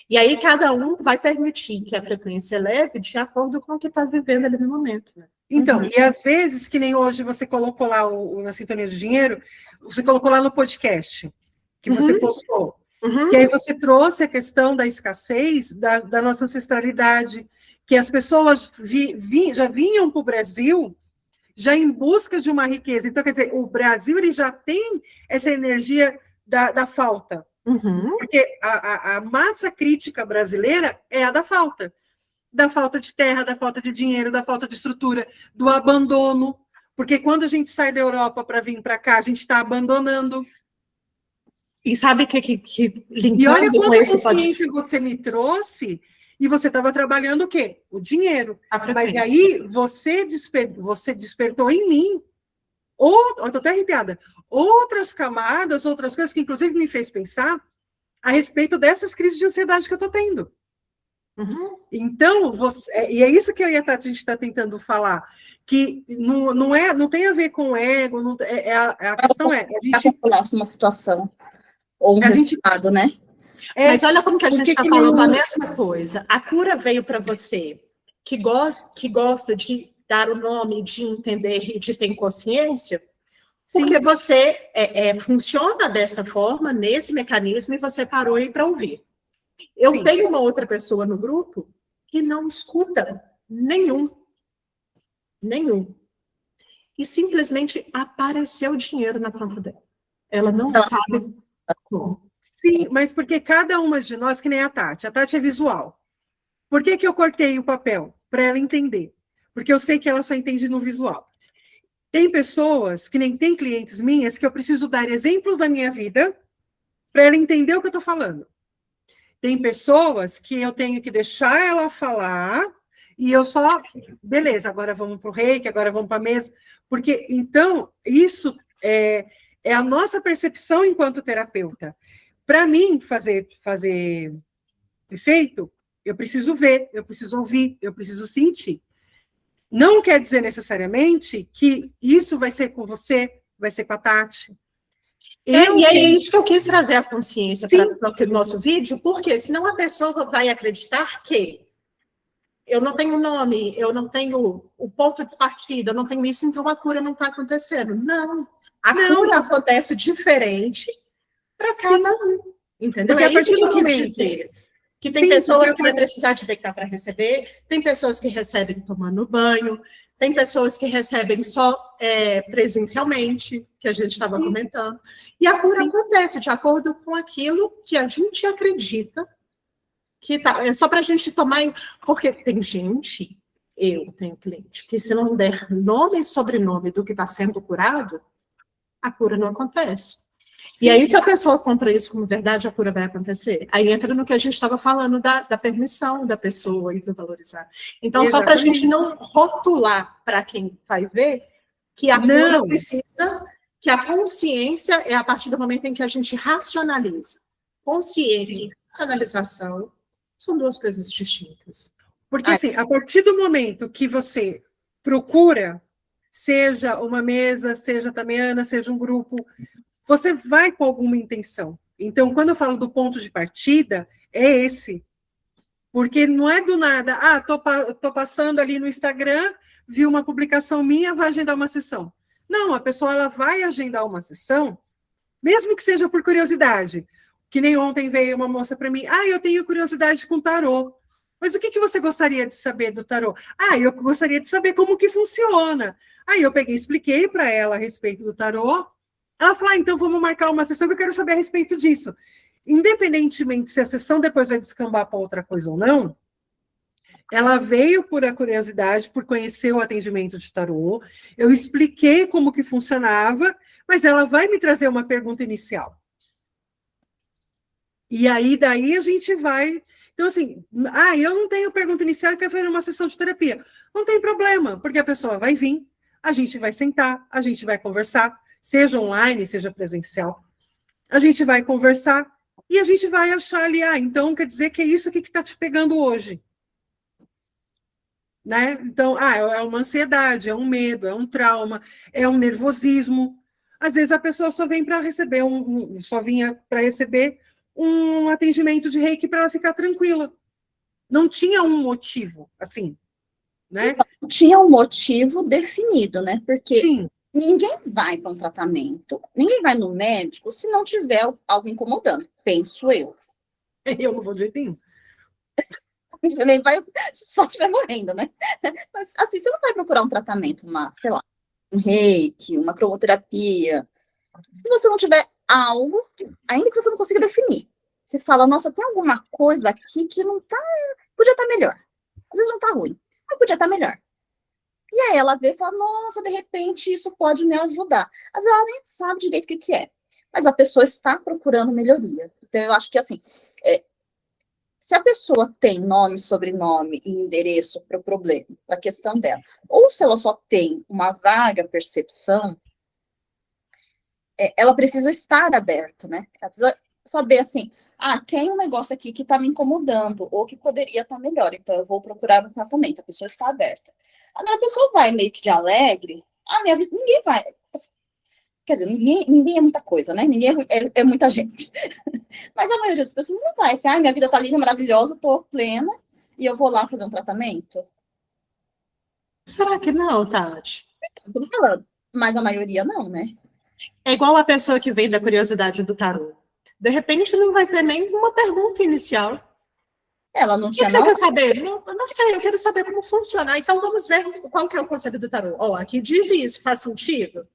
Speaker 1: E aí cada um vai permitir que a frequência eleve de acordo com o que está vivendo ali no momento. Né?
Speaker 3: Então, e às vezes, que nem hoje você colocou lá na sintonia do dinheiro, você colocou lá no podcast que você postou. E aí você trouxe a questão da escassez da nossa ancestralidade, que as pessoas já vinham para o Brasil já em busca de uma riqueza. Então, quer dizer, o Brasil ele já tem essa energia da falta. Porque a massa crítica brasileira é a da falta de terra, da falta de dinheiro, da falta de estrutura, do abandono. Porque quando a gente sai da Europa para vir para cá, a gente está abandonando.
Speaker 1: E sabe que
Speaker 3: E olha
Speaker 1: linkando com
Speaker 3: quanta
Speaker 1: esse
Speaker 3: consciência você me trouxe, e você estava trabalhando o quê? O dinheiro.
Speaker 1: a
Speaker 3: Mas
Speaker 1: frequência.
Speaker 3: aí você despertou em mim, eu estou até arrepiada, outras camadas, outras coisas que inclusive me fez pensar a respeito dessas crises de ansiedade que eu estou tendo.
Speaker 1: Uhum.
Speaker 3: Então, e é isso que eu e a Tati a gente está tentando falar, que não tem a ver com ego, a questão é, a gente...
Speaker 2: uma situação, ou um
Speaker 3: a gente
Speaker 2: resultado, né?
Speaker 1: Mas olha como que a gente está
Speaker 3: que
Speaker 1: falando a mesma coisa. A cura veio para você que gosta de dar o nome, de entender e de ter consciência, porque
Speaker 3: Sim.
Speaker 1: você funciona dessa forma, nesse mecanismo, e você parou aí para ouvir. Eu
Speaker 3: Sim.
Speaker 1: tenho uma outra pessoa no grupo que não escuta nenhum. E simplesmente apareceu dinheiro na conta dela. Ela não sabe como.
Speaker 3: Sim, mas porque cada uma de nós, que nem a Tati é visual. Por que eu cortei o papel? Para ela entender. Porque eu sei que ela só entende no visual. Tem pessoas, que nem tem clientes minhas, que eu preciso dar exemplos da minha vida para ela entender o que eu estou falando. Tem pessoas que eu tenho que deixar ela falar e eu só, beleza, agora vamos para o reiki, agora vamos para a mesa. Porque, então, isso é a nossa percepção enquanto terapeuta. Para mim fazer efeito, eu preciso ver, eu preciso ouvir, eu preciso sentir. Não quer dizer necessariamente que isso vai ser com você, vai ser com a Tati.
Speaker 1: E é isso que eu quis trazer a consciência para o nosso vídeo, porque senão a pessoa vai acreditar que eu não tenho nome, eu não tenho o ponto de partida, eu não tenho isso, então a cura não está acontecendo. Não, cura acontece diferente para cada um, entendeu?
Speaker 3: Porque
Speaker 1: é isso que eu quis dizer. Que tem pessoas que vai precisar de deitar para receber, tem pessoas que recebem tomando banho, tem pessoas que recebem só presencialmente, que a gente estava comentando. E a cura acontece de acordo com aquilo que a gente acredita que tá. É só para a gente tomar. Porque tem gente, eu tenho cliente, que se não der nome e sobrenome do que está sendo curado, a cura não acontece. E aí, se a pessoa compra isso como verdade, a cura vai acontecer. Aí entra no que a gente estava falando da permissão da pessoa e do valorizar. Então, só para a gente não rotular para quem vai ver que a cura precisa, que a consciência é a partir do momento em que a gente racionaliza. Consciência e racionalização são duas coisas distintas.
Speaker 3: Porque, assim, a partir do momento que você procura, seja uma mesa, seja Tamiana, seja um grupo, você vai com alguma intenção. Então, quando eu falo do ponto de partida, é esse. Porque não é do nada, tô passando ali no Instagram, vi uma publicação minha, vai agendar uma sessão. Não, a pessoa ela vai agendar uma sessão, mesmo que seja por curiosidade. Que nem ontem veio uma moça para mim, eu tenho curiosidade com tarô. Mas o que você gostaria de saber do tarô? Eu gostaria de saber como que funciona. Aí eu peguei e expliquei para ela a respeito do tarô. Ela falou, então vamos marcar uma sessão que eu quero saber a respeito disso. Independentemente se a sessão depois vai descambar para outra coisa ou não, ela veio por a curiosidade, por conhecer o atendimento de tarô, eu expliquei como que funcionava, mas ela vai me trazer uma pergunta inicial. E aí, daí a gente vai... Então, assim, eu não tenho pergunta inicial, eu quero fazer uma sessão de terapia. Não tem problema, porque a pessoa vai vir, a gente vai sentar, a gente vai conversar, seja online, seja presencial. A gente vai conversar e a gente vai achar ali, então quer dizer que é isso aqui que está te pegando hoje. Né? Então, é uma ansiedade, é um medo, é um trauma, é um nervosismo. Às vezes a pessoa só vem para receber só vinha para receber um atendimento de reiki para ela ficar tranquila. Não tinha um motivo, assim, né?
Speaker 2: Não tinha um motivo definido, né? Porque
Speaker 3: Sim.
Speaker 2: Ninguém vai para um tratamento, ninguém vai no médico se não tiver algo incomodando, penso eu.
Speaker 3: Eu não vou de jeito nenhum.
Speaker 2: Você nem vai, só estiver morrendo, né? Mas, assim, você não vai procurar um tratamento, sei lá, um reiki, uma cromoterapia. Se você não tiver algo, ainda que você não consiga definir, você fala, nossa, tem alguma coisa aqui que não tá, podia estar melhor. Às vezes não tá ruim, mas podia estar melhor. E aí ela vê e fala, nossa, de repente isso pode me ajudar. Às vezes ela nem sabe direito o que que é, mas a pessoa está procurando melhoria. Então, eu acho que, assim, se a pessoa tem nome, sobrenome e endereço para o problema, para a questão dela, ou se ela só tem uma vaga percepção, ela precisa estar aberta, né? Ela precisa saber, assim, tem um negócio aqui que está me incomodando, ou que poderia estar melhor, então eu vou procurar um tratamento. A pessoa está aberta. Agora, a pessoa vai meio que de alegre, minha vida, ninguém vai. Quer dizer, ninguém é muita coisa, né? Ninguém é muita gente. Mas a maioria das pessoas não vai. Assim, minha vida tá linda, maravilhosa, tô plena, e eu vou lá fazer um tratamento.
Speaker 1: Será que não, Tati?
Speaker 2: Estou falando. Mas a maioria não, né?
Speaker 1: É igual a pessoa que vem da curiosidade do tarô. De repente não vai ter nenhuma pergunta inicial.
Speaker 2: Ela não
Speaker 1: O que
Speaker 2: tinha
Speaker 1: você
Speaker 2: não.
Speaker 1: quer saber? Eu não sei, eu quero saber como funciona. Então vamos ver qual que é o conselho do tarô. Aqui diz isso, faz sentido?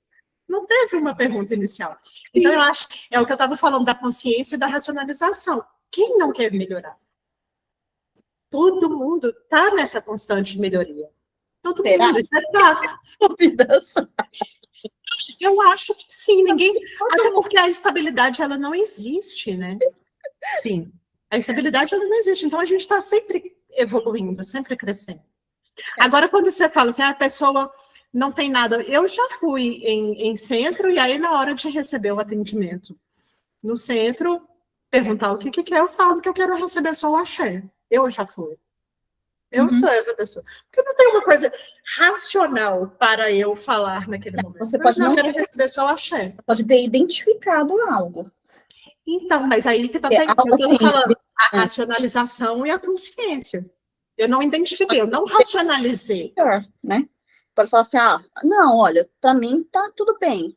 Speaker 1: Não teve uma pergunta inicial. Então eu acho, é o que eu estava falando da consciência e da racionalização. Quem não quer melhorar? Todo mundo está nessa constante melhoria. Todo
Speaker 2: Será?
Speaker 1: mundo, isso é fato. Eu acho que sim, ninguém. Até porque a estabilidade ela não existe, né?
Speaker 3: Sim.
Speaker 1: A estabilidade ela não existe. Então a gente está sempre evoluindo, sempre crescendo. Agora, quando você fala assim, a pessoa não tem nada. Eu já fui em centro, e aí, na hora de receber o atendimento no centro, perguntar o que quer, eu falo que eu quero receber só o axé. Eu já fui. Eu sou essa pessoa. Porque não tem uma coisa racional para eu falar naquele momento.
Speaker 2: Você pode não
Speaker 1: quero receber só o axé.
Speaker 2: pode ter identificado algo.
Speaker 1: Então, mas aí que
Speaker 2: algo
Speaker 1: eu estou
Speaker 2: assim,
Speaker 1: falando, a racionalização e a consciência. Eu não identifiquei, eu não racionalizei.
Speaker 2: Melhor, né? Pode falar assim, não, olha, para mim tá tudo bem.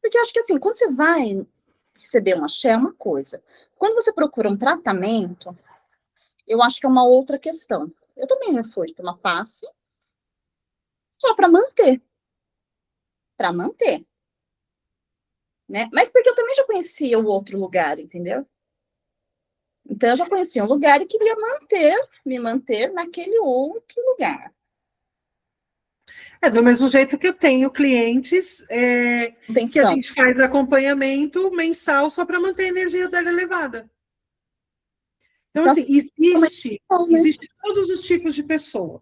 Speaker 2: Porque eu acho que, assim, quando você vai receber um axé é uma coisa. Quando você procura um tratamento, eu acho que é uma outra questão. Eu também já fui para uma passe só para manter. Para manter. Né? Mas porque eu também já conhecia o outro lugar, entendeu? Então, eu já conhecia um lugar e queria me manter naquele outro lugar.
Speaker 3: É do mesmo jeito que eu tenho clientes que a gente faz acompanhamento mensal só para manter a energia dela elevada. Então, assim, existe todos os tipos de pessoa.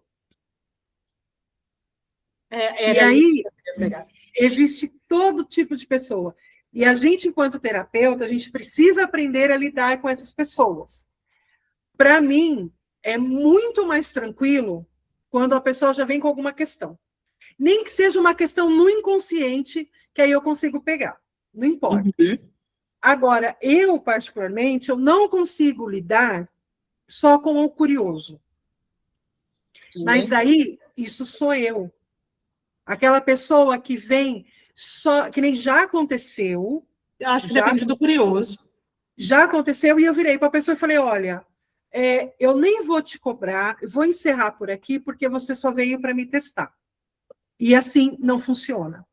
Speaker 3: E aí, existe todo tipo de pessoa. E a gente, enquanto terapeuta, a gente precisa aprender a lidar com essas pessoas. Para mim, é muito mais tranquilo quando a pessoa já vem com alguma questão. Nem que seja uma questão no inconsciente, que aí eu consigo pegar. Não importa. Agora, eu, particularmente, eu não consigo lidar só com o curioso. Mas aí, isso sou eu. Aquela pessoa que vem só, que nem já aconteceu.
Speaker 1: Eu acho que depende do curioso.
Speaker 3: Já aconteceu e eu virei para a pessoa e falei, olha, eu nem vou te cobrar, vou encerrar por aqui porque você só veio para me testar. E assim não funciona.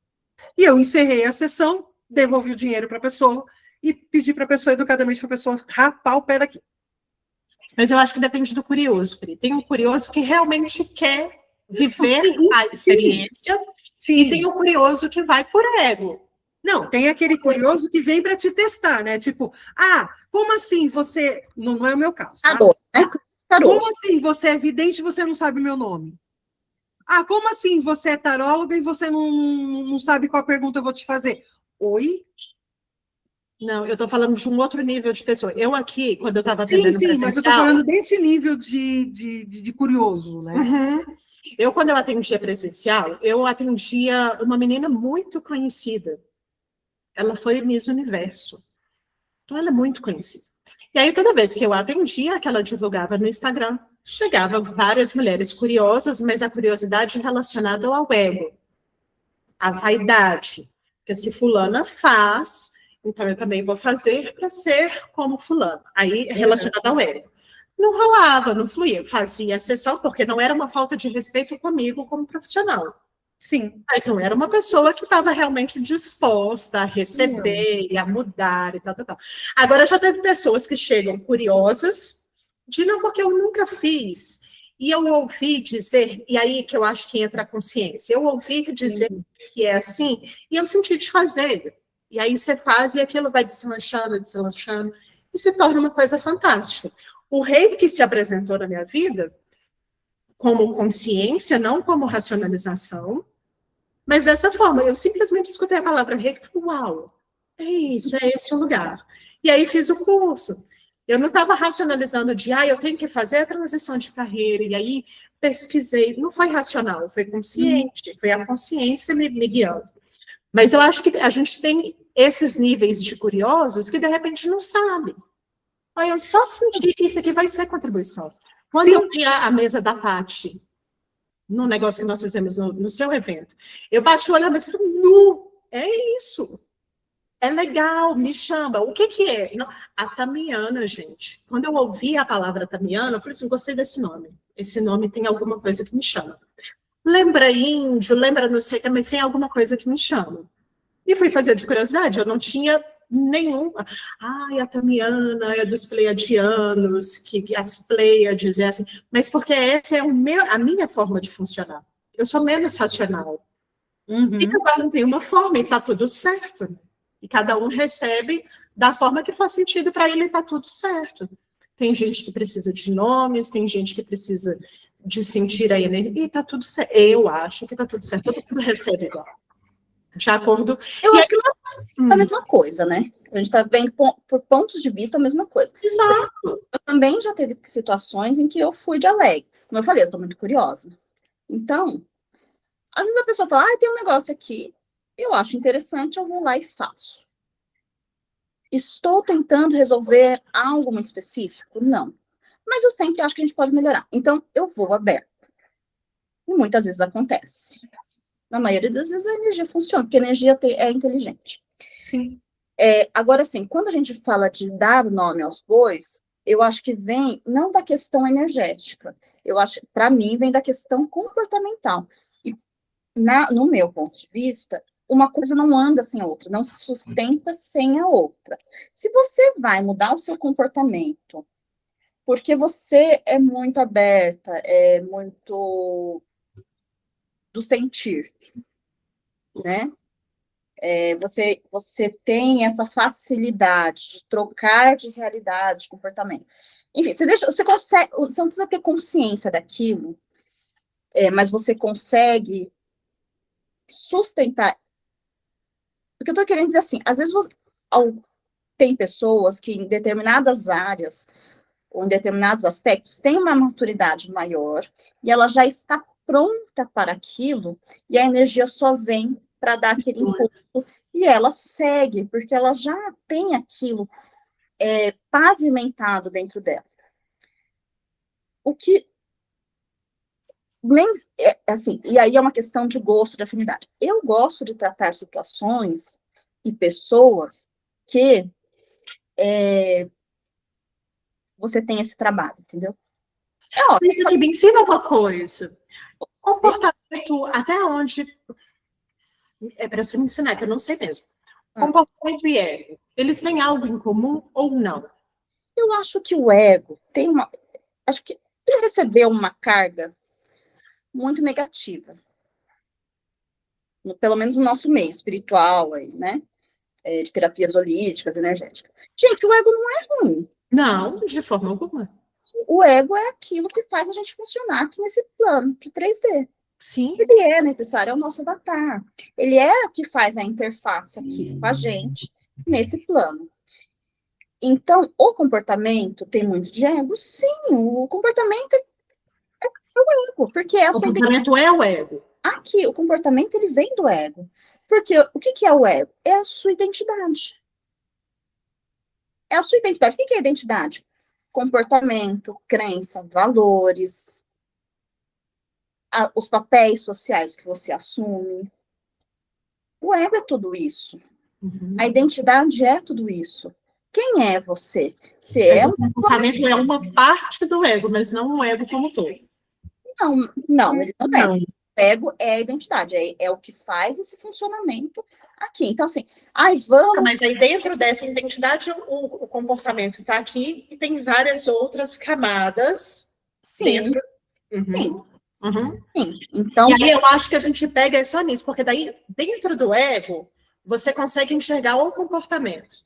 Speaker 3: E eu encerrei a sessão, devolvi o dinheiro para a pessoa e pedi para a pessoa, educadamente, para a pessoa rapar o pé daqui.
Speaker 1: Mas eu acho que depende do curioso, Pri. Tem um curioso que realmente quer viver a experiência, e tem o curioso que vai por ego.
Speaker 3: Não, tem aquele curioso que vem para te testar, né? Tipo, como assim você... Não é o meu caso, tá? Como assim você é vidente e você não sabe o meu nome? Como assim você é taróloga e você não sabe qual pergunta eu vou te fazer? Oi?
Speaker 1: Não, eu estou falando de um outro nível de pessoa. Eu aqui, quando eu estava atendendo presencial...
Speaker 3: Sim, mas eu estou falando desse nível de curioso, né?
Speaker 1: Eu, quando eu atendia presencial, eu atendia uma menina muito conhecida. Ela foi Miss Universo. Então, ela é muito conhecida. E aí, toda vez que eu atendia, que ela divulgava no Instagram, chegava várias mulheres curiosas, mas a curiosidade relacionada ao ego, à vaidade. Porque se fulana faz, então eu também vou fazer para ser como fulano. Aí, relacionado ao ego. Não rolava, não fluía. Fazia a sessão, porque não era uma falta de respeito comigo como profissional.
Speaker 3: Sim.
Speaker 1: Mas não era uma pessoa que estava realmente disposta a receber e a mudar e tal. Agora, já teve pessoas que chegam curiosas, de não, porque eu nunca fiz. E eu ouvi dizer, e aí que eu acho que entra a consciência, eu ouvi dizer que é assim, e eu senti desfazer. E aí você faz e aquilo vai deslanchando, deslanchando, e se torna uma coisa fantástica. O rei que se apresentou na minha vida, como consciência, não como racionalização, mas dessa forma, eu simplesmente escutei a palavra rei e falei, uau, é isso, é esse o lugar. E aí fiz o curso. Eu não estava racionalizando de, eu tenho que fazer a transição de carreira, e aí pesquisei. Não foi racional, foi consciente, foi a consciência me guiando. Mas eu acho que a gente tem esses níveis de curiosos que, de repente, não sabe. Eu só senti que isso aqui vai ser contribuição. Quando eu vi a mesa da Tati, no negócio que nós fizemos no seu evento, eu bati o olho na mesa e falei, é isso. É legal, me chama. O que é? Não, a Tamiana, gente. Quando eu ouvi a palavra Tamiana, eu falei assim, gostei desse nome. Esse nome tem alguma coisa que me chama. Lembra índio, lembra não sei o que, mas tem alguma coisa que me chama. E fui fazer de curiosidade, eu não tinha nenhum. A Tamiana é dos pleiadianos, que as Pleiades é assim. Mas porque essa é a minha forma de funcionar. Eu sou menos racional. E cada um tem uma forma e está tudo certo. E cada um recebe da forma que faz sentido para ele, está tudo certo. Tem gente que precisa de nomes, tem gente que precisa de sentir a energia, e está tudo certo. Eu acho que está tudo certo, todo mundo recebe igual. De acordo.
Speaker 2: Eu acho que não é a mesma coisa, né? A gente está vendo por pontos de vista a mesma coisa.
Speaker 1: Exato.
Speaker 2: Eu também já teve situações em que eu fui de alegre. Como eu falei, eu sou muito curiosa. Então, às vezes a pessoa fala, tem um negócio aqui, eu acho interessante, eu vou lá e faço. Estou tentando resolver algo muito específico? Não. Mas eu sempre acho que a gente pode melhorar. Então, eu vou aberto. E muitas vezes acontece. Na maioria das vezes a energia funciona, porque a energia é inteligente.
Speaker 3: Sim.
Speaker 2: Agora, assim, quando a gente fala de dar nome aos bois, eu acho que vem não da questão energética. Eu acho, para mim, vem da questão comportamental. E no meu ponto de vista, uma coisa não anda sem a outra, não se sustenta sem a outra. Se você vai mudar o seu comportamento, porque você é muito aberta, é muito do sentir, né? Você tem essa facilidade de trocar de realidade, de comportamento. Enfim, você consegue, você não precisa ter consciência daquilo, mas você consegue sustentar. O que eu estou querendo dizer assim, às vezes tem pessoas que em determinadas áreas ou em determinados aspectos têm uma maturidade maior e ela já está pronta para aquilo e a energia só vem para dar aquele impulso e ela segue, porque ela já tem aquilo pavimentado dentro dela. O que nem assim, e aí é uma questão de gosto, de afinidade. Eu gosto de tratar situações e pessoas que você tem esse trabalho, entendeu?
Speaker 1: Mas aqui me ensina uma coisa. Comportamento, até onde... É para você me ensinar, que eu não sei mesmo. Comportamento e ego, eles têm algo em comum ou não?
Speaker 2: Eu acho que o ego tem uma... Acho que ele recebeu uma carga muito negativa. Pelo menos no nosso meio espiritual, aí, né? De terapias holísticas, energéticas. Gente, o ego não é ruim.
Speaker 1: Não, de forma alguma.
Speaker 2: O ego é aquilo que faz a gente funcionar aqui nesse plano de 3D.
Speaker 1: Sim.
Speaker 2: Ele é necessário, é o nosso avatar. Ele é o que faz a interface aqui com a gente, nesse plano. Então, o comportamento tem muito de ego? Sim, o comportamento é o ego, porque
Speaker 1: o comportamento é o ego.
Speaker 2: Aqui, o comportamento, ele vem do ego. Porque o que é o ego? É a sua identidade. É a sua identidade. O que é identidade? Comportamento, crença, valores, os papéis sociais que você assume. O ego é tudo isso.
Speaker 1: Uhum.
Speaker 2: A identidade é tudo isso. Quem é você?
Speaker 1: O comportamento é uma parte do ego, mas não o ego como todo.
Speaker 2: Não, ele não é. O ego é a identidade, é o que faz esse funcionamento aqui. Então, assim, vamos...
Speaker 1: Mas aí dentro dessa identidade, o comportamento está aqui e tem várias outras camadas.
Speaker 2: Sim,
Speaker 1: dentro. Uhum. Uhum.
Speaker 2: Sim. Então,
Speaker 1: E aí eu acho que a gente pega só nisso, porque daí, dentro do ego, você consegue enxergar o comportamento.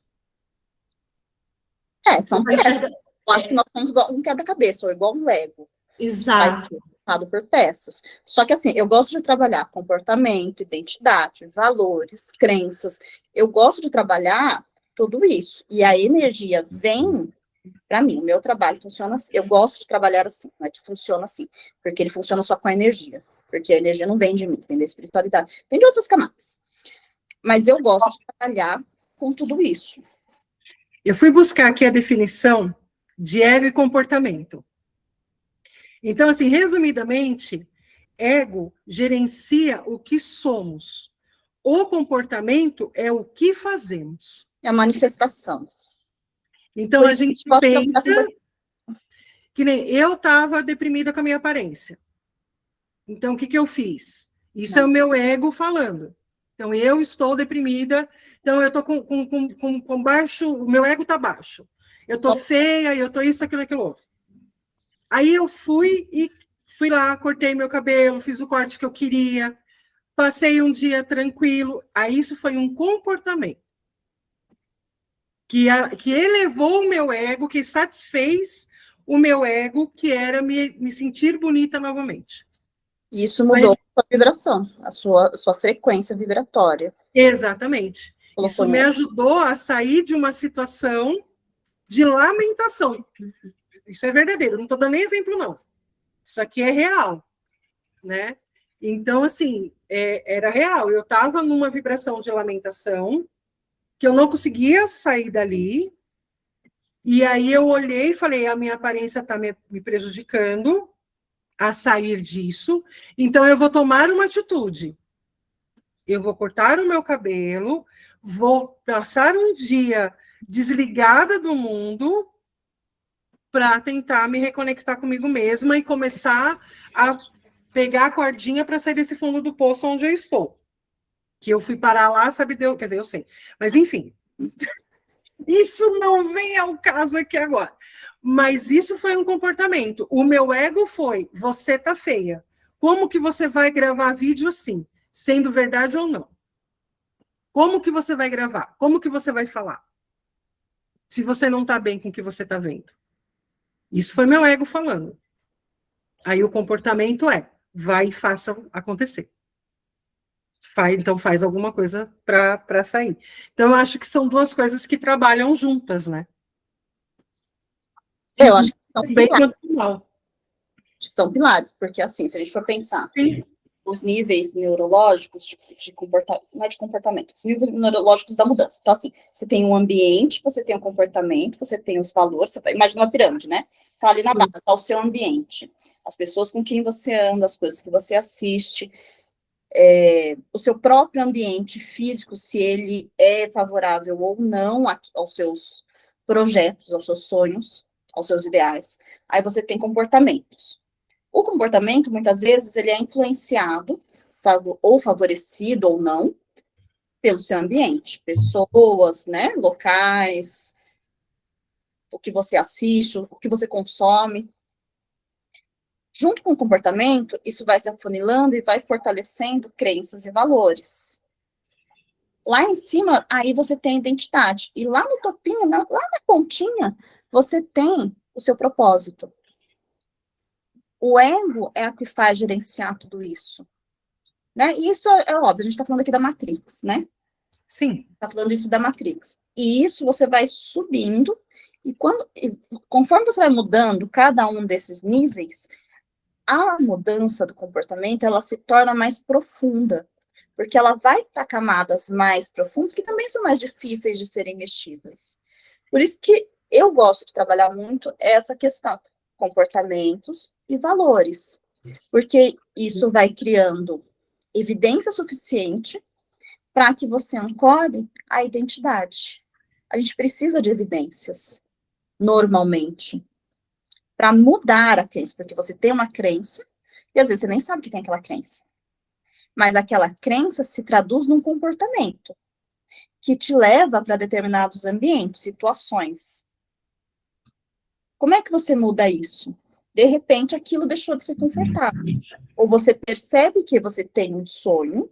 Speaker 1: Você
Speaker 2: são
Speaker 1: vai
Speaker 2: peças.
Speaker 1: enxergar.
Speaker 2: Eu acho que nós somos igual um quebra-cabeça, ou igual um Lego. Faz
Speaker 1: Exato.
Speaker 2: montado por peças. Só que assim, eu gosto de trabalhar comportamento, identidade, valores, crenças. Eu gosto de trabalhar tudo isso. E a energia vem para mim. O meu trabalho funciona assim. Eu gosto de trabalhar assim, não é que funciona assim, porque ele funciona só com a energia. Porque a energia não vem de mim, vem da espiritualidade, vem de outras camadas. Mas eu gosto de trabalhar com tudo isso.
Speaker 3: Eu fui buscar aqui a definição de ego e comportamento. Então, assim, resumidamente, ego gerencia o que somos. O comportamento é o que fazemos.
Speaker 2: É a manifestação.
Speaker 3: Então,
Speaker 2: Por
Speaker 3: a
Speaker 2: isso que
Speaker 3: gente
Speaker 2: eu gosto de
Speaker 3: pensa
Speaker 2: trabalhar assim.
Speaker 3: que nem eu estava deprimida com a minha aparência. Então, o que eu fiz? Isso é o meu ego falando. Então, eu estou deprimida, então eu estou com baixo, o meu ego está baixo. Eu estou feia, eu estou isso, aquilo, aquilo outro. Aí eu fui lá, cortei meu cabelo, fiz o corte que eu queria, passei um dia tranquilo. Aí isso foi um comportamento que elevou o meu ego, que satisfez o meu ego, que era me sentir bonita novamente.
Speaker 2: E isso mudou a sua vibração, a sua frequência vibratória.
Speaker 3: Exatamente.
Speaker 2: Colocou
Speaker 3: Isso me ajudou a sair de uma situação de lamentação. Isso é verdadeiro, não estou dando nem exemplo, não. Isso aqui é real, né? Então, assim, era real. Eu estava numa vibração de lamentação, que eu não conseguia sair dali, e aí eu olhei e falei, a minha aparência está me prejudicando a sair disso, então eu vou tomar uma atitude. Eu vou cortar o meu cabelo, vou passar um dia desligada do mundo para tentar me reconectar comigo mesma e começar a pegar a cordinha para sair desse fundo do poço onde eu estou. Que eu fui parar lá, sabe Deus, quer dizer, eu sei. Mas, enfim, isso não vem ao caso aqui agora. Mas isso foi um comportamento. O meu ego foi, você tá feia. Como que você vai gravar vídeo assim, sendo verdade ou não? Como que você vai gravar? Como que você vai falar? Se você não tá bem com o que você tá vendo. Isso foi meu ego falando. Aí o comportamento vai e faça acontecer. Então faz alguma coisa para sair. Então eu acho que são duas coisas que trabalham juntas, né?
Speaker 2: Eu acho que são
Speaker 3: Bem
Speaker 2: pilares.
Speaker 3: mal.
Speaker 2: Acho que são pilares, porque assim, se a gente for pensar,
Speaker 3: Sim.
Speaker 2: os níveis neurológicos de comportamento, não é de comportamento, os níveis neurológicos da mudança. Então, assim, você tem um ambiente, você tem o comportamento, você tem os valores, imagina uma pirâmide, né? Tá ali na base, tá o seu ambiente. As pessoas com quem você anda, as coisas que você assiste, o seu próprio ambiente físico, se ele é favorável ou não aos seus projetos, aos seus sonhos, aos seus ideais. Aí você tem comportamentos. O comportamento, muitas vezes, ele é influenciado, ou favorecido ou não, pelo seu ambiente, pessoas, né, locais, o que você assiste, o que você consome. Junto com o comportamento, isso vai se afunilando e vai fortalecendo crenças e valores. Lá em cima, aí você tem a identidade. E lá no topinho, lá na pontinha, você tem o seu propósito. O ego é a que faz gerenciar tudo isso. Né? E isso é óbvio, a gente está falando aqui da Matrix, né?
Speaker 3: Sim.
Speaker 2: Está falando isso da Matrix. E isso você vai subindo, e conforme você vai mudando cada um desses níveis, a mudança do comportamento, ela se torna mais profunda, porque ela vai para camadas mais profundas, que também são mais difíceis de serem mexidas. Por isso que eu gosto de trabalhar muito essa questão, comportamentos e valores, porque isso vai criando evidência suficiente para que você ancore a identidade. A gente precisa de evidências, normalmente, para mudar a crença, porque você tem uma crença, e às vezes você nem sabe que tem aquela crença. Mas aquela crença se traduz num comportamento que te leva para determinados ambientes, situações. Como é que você muda isso? De repente, aquilo deixou de ser confortável. Ou você percebe que você tem um sonho,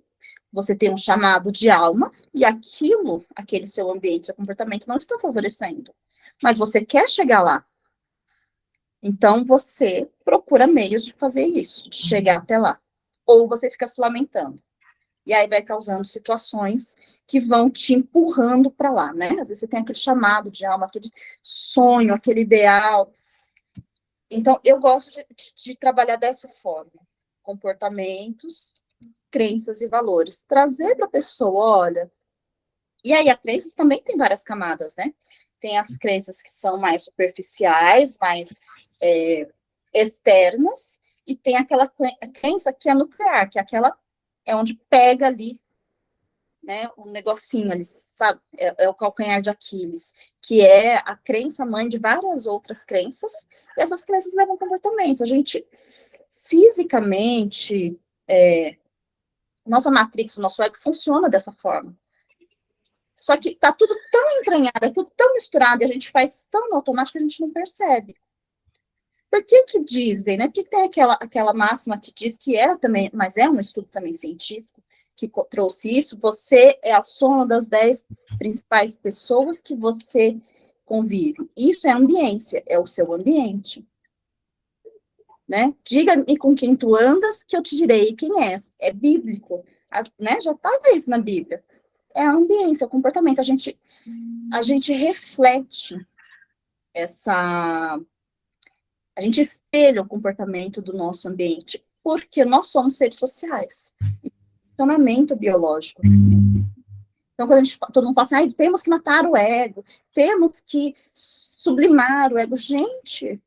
Speaker 2: você tem um chamado de alma, e aquilo, aquele seu ambiente, seu comportamento não está favorecendo. Mas você quer chegar lá. Então, você procura meios de fazer isso, de chegar até lá. Ou você fica se lamentando. E aí vai causando situações que vão te empurrando para lá, né? Às vezes você tem aquele chamado de alma, aquele sonho, aquele ideal. Então, eu gosto de trabalhar dessa forma. Comportamentos, crenças e valores. Trazer para a pessoa, olha... E aí, a crenças também tem várias camadas, né? Tem as crenças que são mais superficiais, mais externas, e tem aquela crença que é nuclear, que é aquela, é onde pega ali, né, um negocinho ali, sabe? É o calcanhar de Aquiles, que é a crença mãe de várias outras crenças, e essas crenças levam comportamentos. A gente, fisicamente, nossa matrix, o nosso ego funciona dessa forma. Só que tá tudo tão entranhado, é tudo tão misturado, e a gente faz tão no automático que a gente não percebe. Por que que dizem, né? Por que tem aquela máxima que diz que é também, mas é um estudo também científico, que trouxe isso, você é a soma das 10 principais pessoas que você convive. Isso é ambiência, é o seu ambiente. Né? Diga-me com quem tu andas, que eu te direi quem és. É bíblico, né? Já estava isso na Bíblia. É a ambiência, é o comportamento. A gente reflete a gente espelha o comportamento do nosso ambiente, porque nós somos seres sociais. Funcionamento biológico. Então, quando todo mundo fala assim, temos que matar o ego, temos que sublimar o ego. Gente,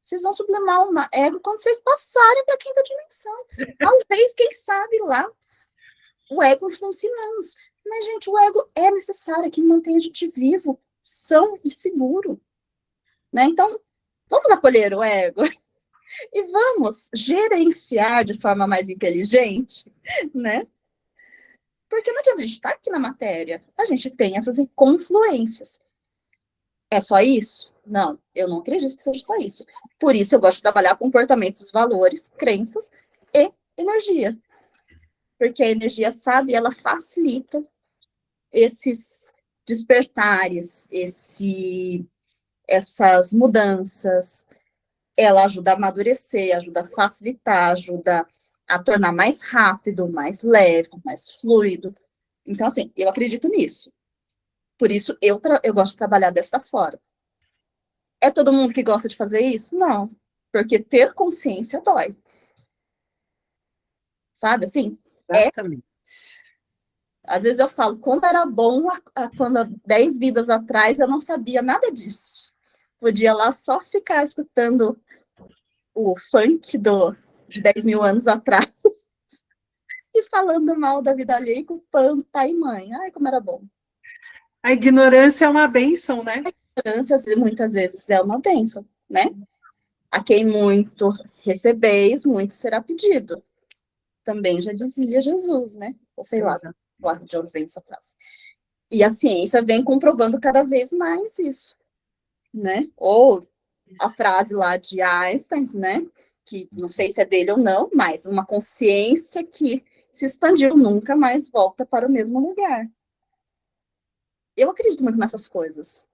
Speaker 2: vocês vão sublimar o ego quando vocês passarem para a quinta dimensão. Talvez, quem sabe lá, o ego influencia menos. Mas, gente, o ego é necessário que mantenha a gente vivo, são e seguro. Né? Então, vamos acolher o ego e vamos gerenciar de forma mais inteligente, né? Porque não adianta a gente estar aqui na matéria, a gente tem essas confluências. É só isso? Não, eu não acredito que seja só isso. Por isso eu gosto de trabalhar comportamentos, valores, crenças e energia. Porque a energia, sabe, ela facilita esses despertares, essas mudanças, ela ajuda a amadurecer, ajuda a facilitar, ajuda a tornar mais rápido, mais leve, mais fluido. Então, assim, eu acredito nisso. Por isso, eu gosto de trabalhar dessa forma. É todo mundo que gosta de fazer isso? Não. Porque ter consciência dói. Sabe, assim?
Speaker 3: Exatamente.
Speaker 2: Às vezes eu falo, como era bom quando há 10 vidas atrás eu não sabia nada disso. Podia lá só ficar escutando o funk de 10 mil anos atrás e falando mal da vida alheia e culpando pai e mãe. Ai, como era bom.
Speaker 3: A ignorância é uma bênção, né?
Speaker 2: A ignorância, muitas vezes, é uma bênção, né? A quem muito recebeis, muito será pedido. Também já dizia Jesus, né? Ou sei lá de onde vem essa frase. E a ciência vem comprovando cada vez mais isso, né? Ou a frase lá de Einstein, né? Que não sei se é dele ou não, mas uma consciência que se expandiu nunca mais volta para o mesmo lugar. Eu acredito muito nessas coisas.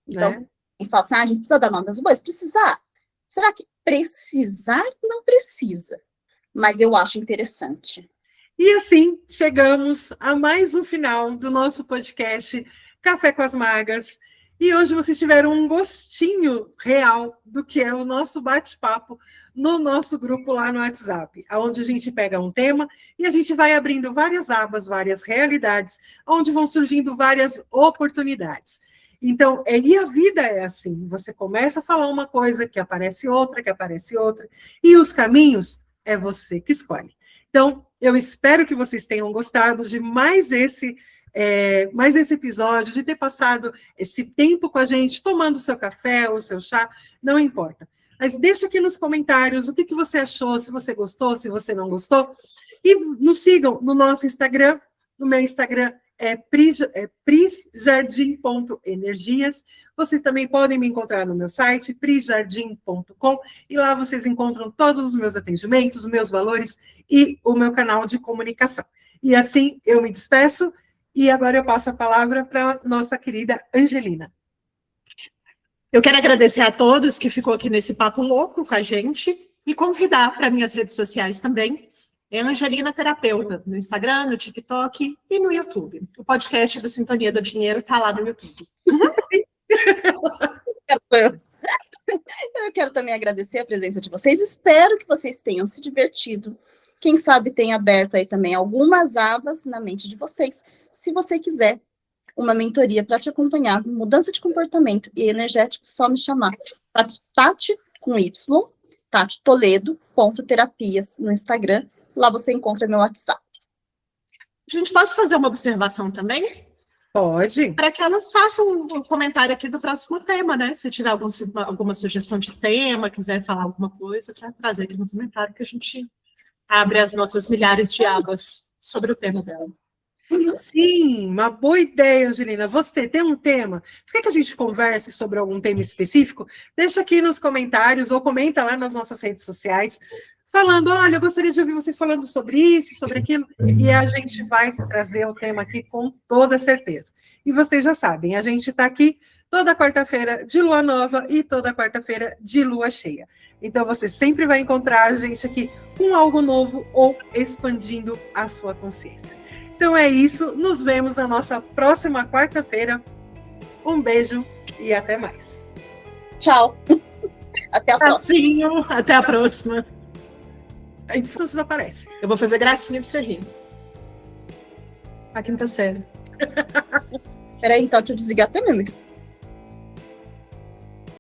Speaker 2: Então, quem fala assim, a gente precisa dar nome aos bois? Precisar? Será que precisar não precisa? Mas eu acho interessante.
Speaker 3: E assim, chegamos a mais um final do nosso podcast Café com as Magas. E hoje vocês tiveram um gostinho real do que é o nosso bate-papo no nosso grupo lá no WhatsApp, onde a gente pega um tema e a gente vai abrindo várias abas, várias realidades, onde vão surgindo várias oportunidades. Então, e a vida é assim, você começa a falar uma coisa, que aparece outra, e os caminhos é você que escolhe. Então, eu espero que vocês tenham gostado de mais esse episódio, de ter passado esse tempo com a gente, tomando o seu café ou o seu chá, não importa. Mas deixa aqui nos comentários o que você achou, se você gostou, se você não gostou. E nos sigam no nosso Instagram, no meu Instagram, é prisjardim.energias. Vocês também podem me encontrar no meu site, prisjardim.com, e lá vocês encontram todos os meus atendimentos, os meus valores e o meu canal de comunicação. E assim eu me despeço, e agora eu passo a palavra para a nossa querida Angelina.
Speaker 1: Eu quero agradecer a todos que ficou aqui nesse papo louco com a gente e convidar para minhas redes sociais também. É Angelina Terapeuta, no Instagram, no TikTok e no YouTube. O podcast da Sintonia do Dinheiro está lá no YouTube.
Speaker 2: Eu quero também agradecer a presença de vocês. Espero que vocês tenham se divertido. Quem sabe tenha aberto aí também algumas abas na mente de vocês. Se você quiser uma mentoria para te acompanhar, mudança de comportamento e energético, só me chamar. Tati com Y, Tati Toledo.terapias no Instagram. Lá você encontra meu WhatsApp.
Speaker 1: Gente, posso fazer uma observação também?
Speaker 3: Pode.
Speaker 1: Para que elas façam um comentário aqui do próximo tema, né? Se tiver alguma sugestão de tema, quiser falar alguma coisa, para trazer aqui no comentário que a gente abre as nossas milhares de abas sobre o tema dela.
Speaker 3: Sim, uma boa ideia, Angelina. Você tem um tema? Você quer que a gente converse sobre algum tema específico? Deixa aqui nos comentários ou comenta lá nas nossas redes sociais, falando, olha, eu gostaria de ouvir vocês falando sobre isso, sobre aquilo, e a gente vai trazer o tema aqui com toda certeza. E vocês já sabem, a gente está aqui toda quarta-feira de lua nova e toda quarta-feira de lua cheia. Então, você sempre vai encontrar a gente aqui com algo novo ou expandindo a sua consciência. Então é isso, nos vemos na nossa próxima quarta-feira. Um beijo e até mais.
Speaker 2: Tchau. Até a próxima.
Speaker 1: Até a próxima.
Speaker 3: A infância aparece.
Speaker 1: Eu vou fazer gracinha para você rir. A quinta série.
Speaker 2: Peraí, então, deixa eu desligar até meu microfone.